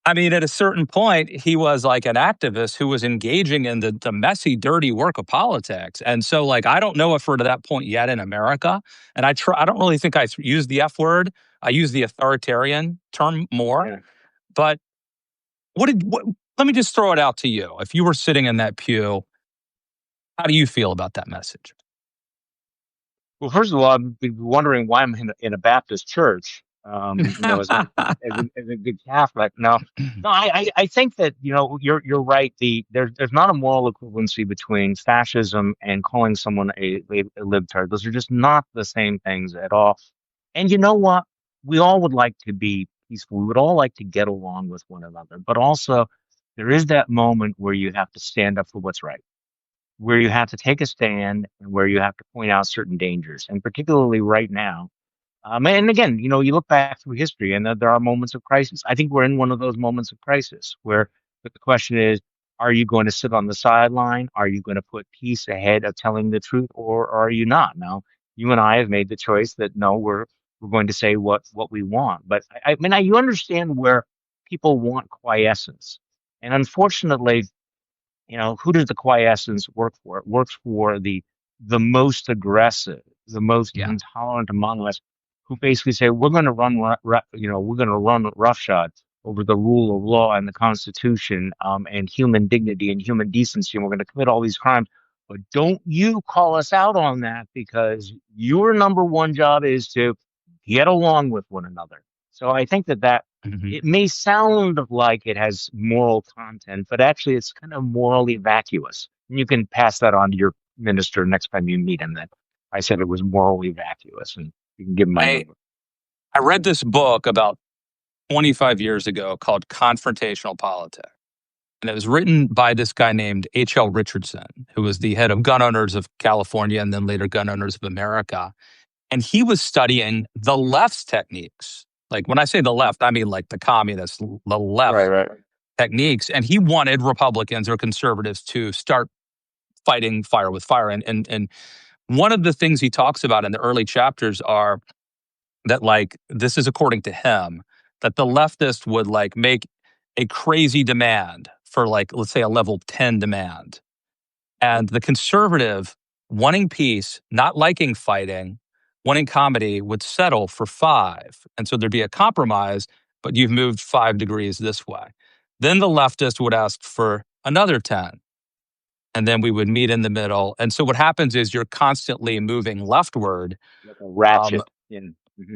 I mean, at a certain point, he was like an activist who was engaging in the messy, dirty work of politics. And so, like, I don't know if we're to that point yet in America. And I don't really think I use the F word. I use the authoritarian term more. Yeah. But let me just throw it out to you. If you were sitting in that pew, how do you feel about that message? Well, first of all, I've been wondering why I'm in a Baptist church. As a good Catholic. No, I think that you're right. There's not a moral equivalency between fascism and calling someone a libtard. Those are just not the same things at all. And you know what? We all would like to be peaceful. We would all like to get along with one another. But also, there is that moment where you have to stand up for what's right, where you have to take a stand, and where you have to point out certain dangers. And particularly right now. And again, you look back through history and there are moments of crisis. I think we're in one of those moments of crisis where the question is, are you going to sit on the sideline? Are you going to put peace ahead of telling the truth, or are you not? Now, you and I have made the choice that no, we're going to say what we want. But I mean, you understand where people want quiescence. And unfortunately, who does the quiescence work for? It works for the most aggressive, the most intolerant among us, who basically say we're going to run roughshod over the rule of law and the Constitution, and human dignity and human decency, and we're going to commit all these crimes. But don't you call us out on that, because your number one job is to get along with one another. So I think that it may sound like it has moral content, but actually it's kind of morally vacuous. And you can pass that on to your minister next time you meet him, that I said it was morally vacuous, and you can give him my number. I read this book about 25 years ago called Confrontational Politics. And it was written by this guy named H.L. Richardson, who was the head of Gun Owners of California and then later Gun Owners of America. And he was studying the left's techniques. Like, when I say the left, I mean like the communists, the left techniques. And he wanted Republicans or conservatives to start fighting fire with fire. And one of the things he talks about in the early chapters are that, like, this is according to him, that the leftist would like make a crazy demand for, like, let's say a level 10 demand. And the conservative, wanting peace, not liking fighting, wanting comedy, would settle for 5. And so there'd be a compromise, but you've moved 5 degrees this way. Then the leftist would ask for another 10. And then we would meet in the middle. And so what happens is you're constantly moving leftward. Like a ratchet.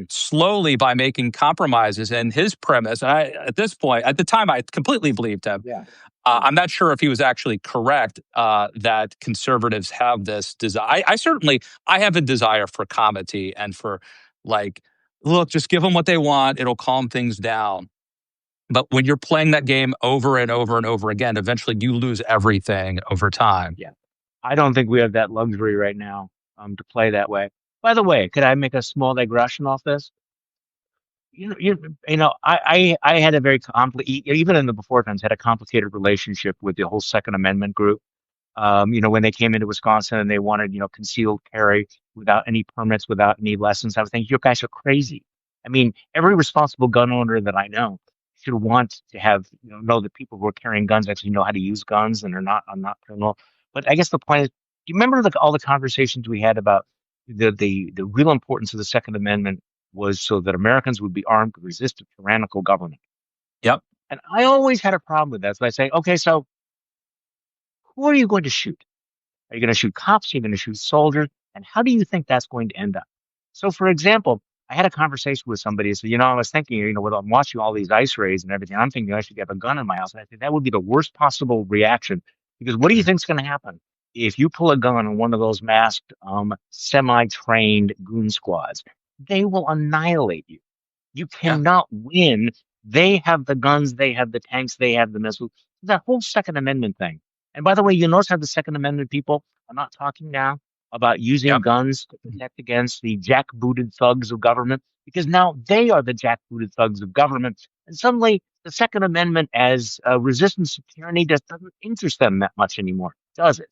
Slowly, by making compromises. And his premise, and at the time, I completely believed him. Yeah. I'm not sure if he was actually correct, that conservatives have this desire. I have a desire for comedy and for, like, look, just give them what they want. It'll calm things down. But when you're playing that game over and over and over again, eventually you lose everything over time. Yeah. I don't think we have that luxury right now to play that way. By the way, could I make a small digression off this? I had a very even in the before times, had a complicated relationship with the whole Second Amendment group. When they came into Wisconsin and they wanted, concealed carry without any permits, without any lessons, I was thinking, you guys are crazy. I mean, every responsible gun owner that I know should want to have, know that people who are carrying guns actually know how to use guns and are not criminal. But I guess the point is, do you remember all the conversations we had about the real importance of the Second Amendment was so that Americans would be armed to resist a tyrannical government? Yep. And I always had a problem with that. So I say, okay, so who are you going to shoot? Are you going to shoot cops? Are you going to shoot soldiers? And how do you think that's going to end up? So, for example, I had a conversation with somebody. So, I was thinking, when I'm watching all these ice raids and everything, I'm thinking I should have a gun in my house. And I think that would be the worst possible reaction, because what do you think's going to happen if you pull a gun on one of those masked, semi-trained goon squads? They will annihilate you. You cannot win. They have the guns, they have the tanks, they have the missiles. That whole Second Amendment thing. And by the way, you notice how the Second Amendment people are not talking now about using guns to protect against the jackbooted thugs of government, because now they are the jackbooted thugs of government. And suddenly the Second Amendment as resistance to tyranny just doesn't interest them that much anymore, does it?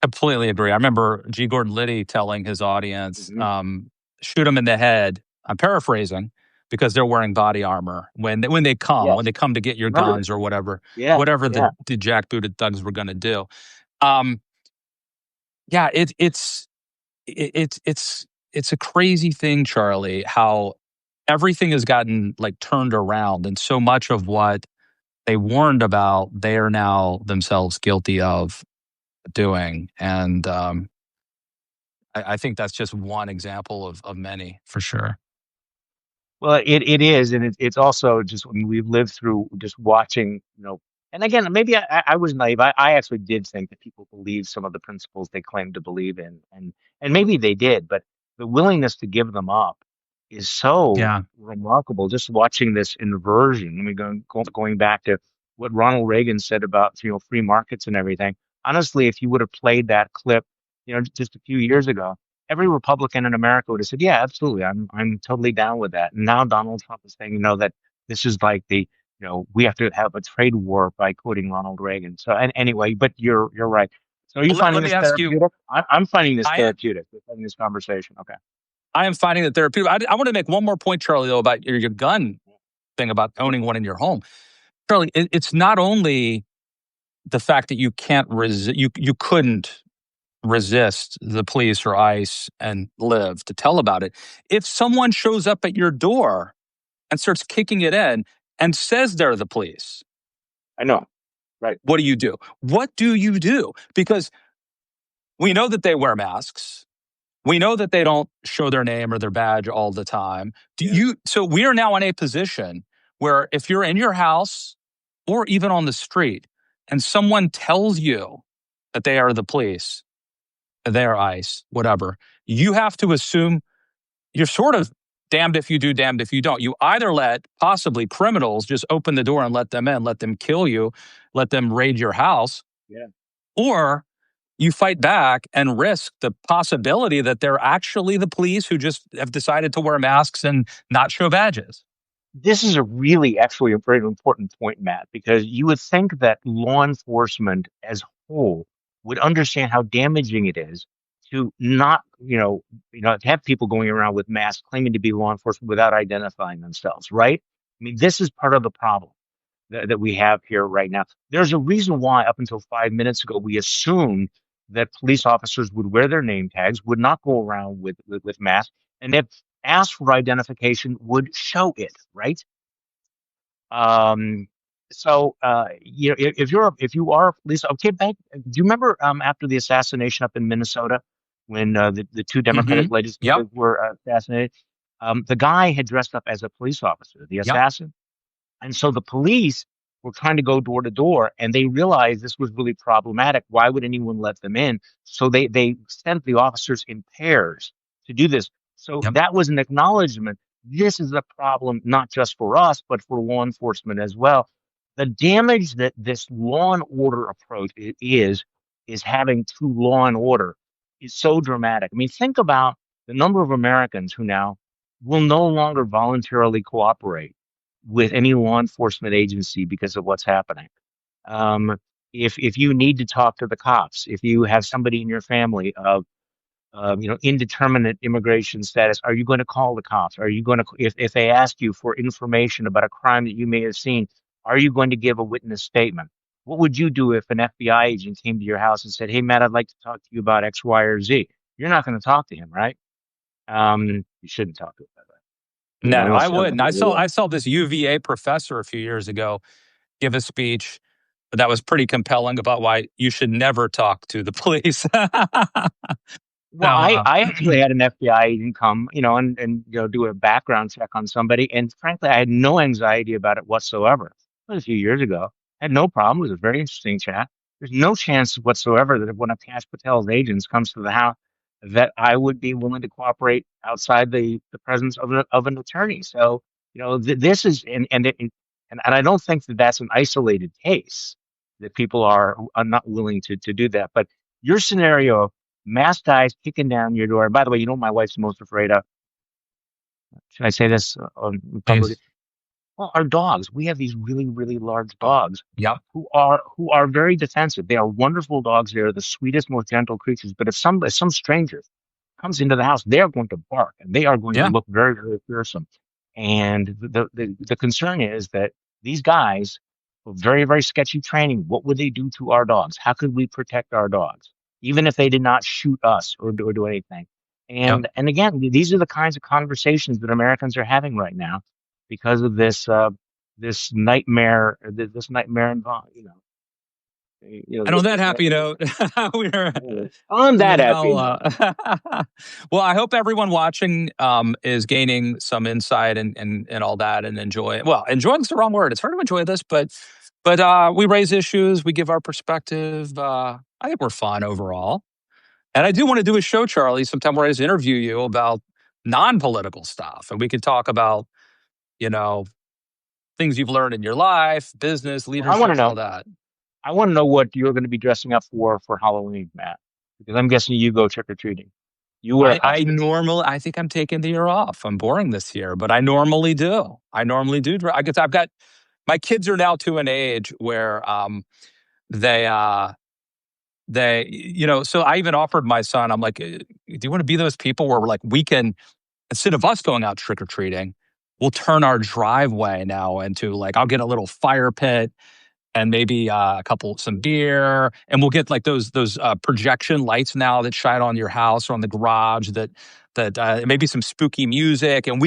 Completely agree. I remember G. Gordon Liddy telling his audience, Hmm. shoot them in the head. I'm paraphrasing because they're wearing body armor when they Yes, come to get your remember this. guns or whatever, Yeah, the, yeah. the jackbooted thugs were going to do. Um, yeah, it's a crazy thing, Charlie, how everything has gotten like turned around, and so much of what they warned about, they are now themselves guilty of doing. And I think that's just one example of many, for sure. Well, it is, and it's also just when we've lived through just watching, and again, maybe I was naive. I actually did think that people believe some of the principles they claim to believe in, and maybe they did, but the willingness to give them up is so Yeah. remarkable. Just watching this inversion. I mean, going back to what Ronald Reagan said about free markets and everything. Honestly, if you would have played that clip, just a few years ago, every Republican in America would have said, "Yeah, absolutely, I'm totally down with that." And now Donald Trump is saying, that this is like we have to have a trade war by quoting Ronald Reagan. So, and anyway, but you're right. So, are you Let finding me this ask you. therapeutic? I'm finding this I therapeutic. We're having this conversation. Okay. I am finding that there are people. I want to make one more point, Charlie, though, about your gun thing about owning one in your home. Charlie, it's not only the fact that you can't resist, you couldn't resist the police or ICE and live to tell about it. If someone shows up at your door and starts kicking it in and says they're the police, I know. Right. what do you do? What do you do? Because we know that they wear masks. We know that they don't show their name or their badge all the time. So we are now in a position where if you're in your house or even on the street and someone tells you that they are the police, they are ICE, whatever, you have to assume you're sort of damned if you do, damned if you don't. You either let possibly criminals just open the door and let them in, let them kill you, let them raid your house, Yeah. or you fight back and risk the possibility that they're actually the police who just have decided to wear masks and not show badges. This is actually a very important point, Matt, because you would think that law enforcement as a whole would understand how damaging it is to not, to have people going around with masks claiming to be law enforcement without identifying themselves, right? I mean, this is part of the problem that we have here right now. There's a reason why, up until 5 minutes ago, we assumed that police officers would wear their name tags, would not go around with masks, and if asked for identification, would show it, right? Um, so if you are a police, okay, back. Do you remember after the assassination up in Minnesota when the two Mm-hmm. Democratic Yep. legislators were assassinated? The guy had dressed up as a police officer, the Yep. assassin, and so the police were trying to go door to door, and they realized this was really problematic. Why would anyone let them in? So they sent the officers in pairs to do this. So Yep. that was an acknowledgement. This is a problem not just for us, but for law enforcement as well. The damage that this law and order approach is having to law and order is so dramatic. I mean, think about the number of Americans who now will no longer voluntarily cooperate with any law enforcement agency because of what's happening. Um, if you need to talk to the cops, if you have somebody in your family of indeterminate immigration status, are you going to call the cops? Are you going to if they ask you for information about a crime that you may have seen, are you going to give a witness statement? What would you do if an FBI agent came to your house and said, "Hey, Matt, I'd like to talk to you about X, Y, or Z"? You're not going to talk to him, right? You shouldn't talk to him that way. No, I Unless wouldn't. you really I saw this UVA professor a few years ago give a speech that was pretty compelling about why you should never talk to the police. Well, so, I actually had an FBI agent come, and do a background check on somebody, and frankly, I had no anxiety about it whatsoever. It was a few years ago. I had no problem. It was a very interesting chat. There's no chance whatsoever that if one of Cash Patel's agents comes to the house, that I would be willing to cooperate outside the presence of an attorney. So, this is and I don't think that that's an isolated case that people are not willing to do that. But your scenario, masked guys kicking down your door. And by the way, you know what my wife's most afraid of? Should I say this on public? please. Well, our dogs. We have these really, really large dogs. Yep. Who are very defensive. They are wonderful dogs. They are the sweetest, most gentle creatures. But if some stranger comes into the house, they are going to bark and they are going to look very, very fearsome. And the concern is that these guys with very, very sketchy training, what would they do to our dogs? How could we protect our dogs, even if they did not shoot us or do anything? And again, these are the kinds of conversations that Americans are having right now because of this nightmare, involved, And on that happy note, we're on that happy note. Well, I hope everyone watching is gaining some insight and all that and enjoy. Well, enjoying's the wrong word. It's hard to enjoy this, but we raise issues, we give our perspective. I think we're fun overall. And I do want to do a show, Charlie, sometime where I just interview you about non-political stuff, and we could talk about, things you've learned in your life, business, leadership, I want to know all that. I want to know what you're going to be dressing up for Halloween, Matt, because I'm guessing you go trick or treating. You wear. I think I'm taking the year off. I'm boring this year, but I normally do. I've got my kids are now to an age where they so I even offered my son, I'm like, do you want to be those people where we're like, we can, instead of us going out trick or treating, we'll turn our driveway now into like, I'll get a little fire pit and maybe some beer, and we'll get like those projection lights now that shine on your house or on the garage that maybe some spooky music, and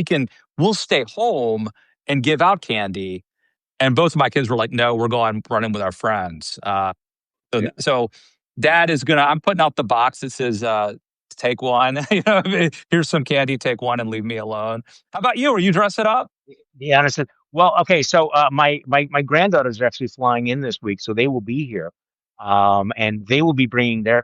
we'll stay home and give out candy. And both of my kids were like, no, we're going running with our friends. So Dad is I'm putting out the box that says, take one, here's some candy, take one and leave me alone. How about you? Are you dressing up? Yeah, honestly. Well, okay. So my granddaughters are actually flying in this week, so they will be here, and they will be bringing their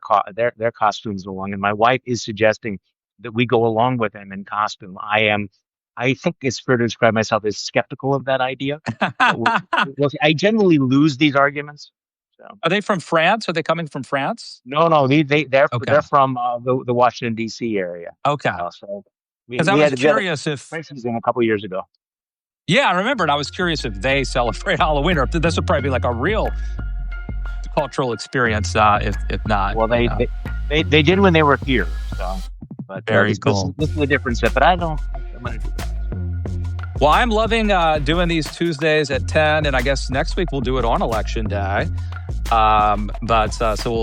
costumes along. And my wife is suggesting that we go along with them in costume. I think it's fair to describe myself as skeptical of that idea. I generally lose these arguments. So. Are they from France? Are they coming from France? No, they're from the Washington D.C. area. Okay. So because I was curious if season a couple years ago. Yeah, I remember, and I was curious if they celebrate Halloween or if this would probably be like a real cultural experience. If not, well, they did when they were here. So, but very cool. This is the difference. But I'm going to do that. Well, I'm loving doing these Tuesdays at 10, and I guess next week we'll do it on Election Day. So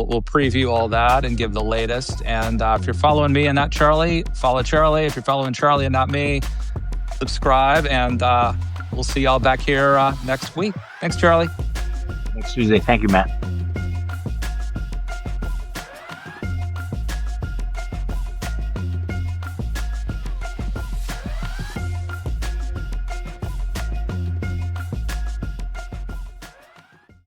we'll preview all that and give the latest. And if you're following me and not Charlie, follow Charlie. If you're following Charlie and not me, subscribe. And we'll see y'all back here next week. Thanks, Charlie. Next Tuesday. Thank you, Matt.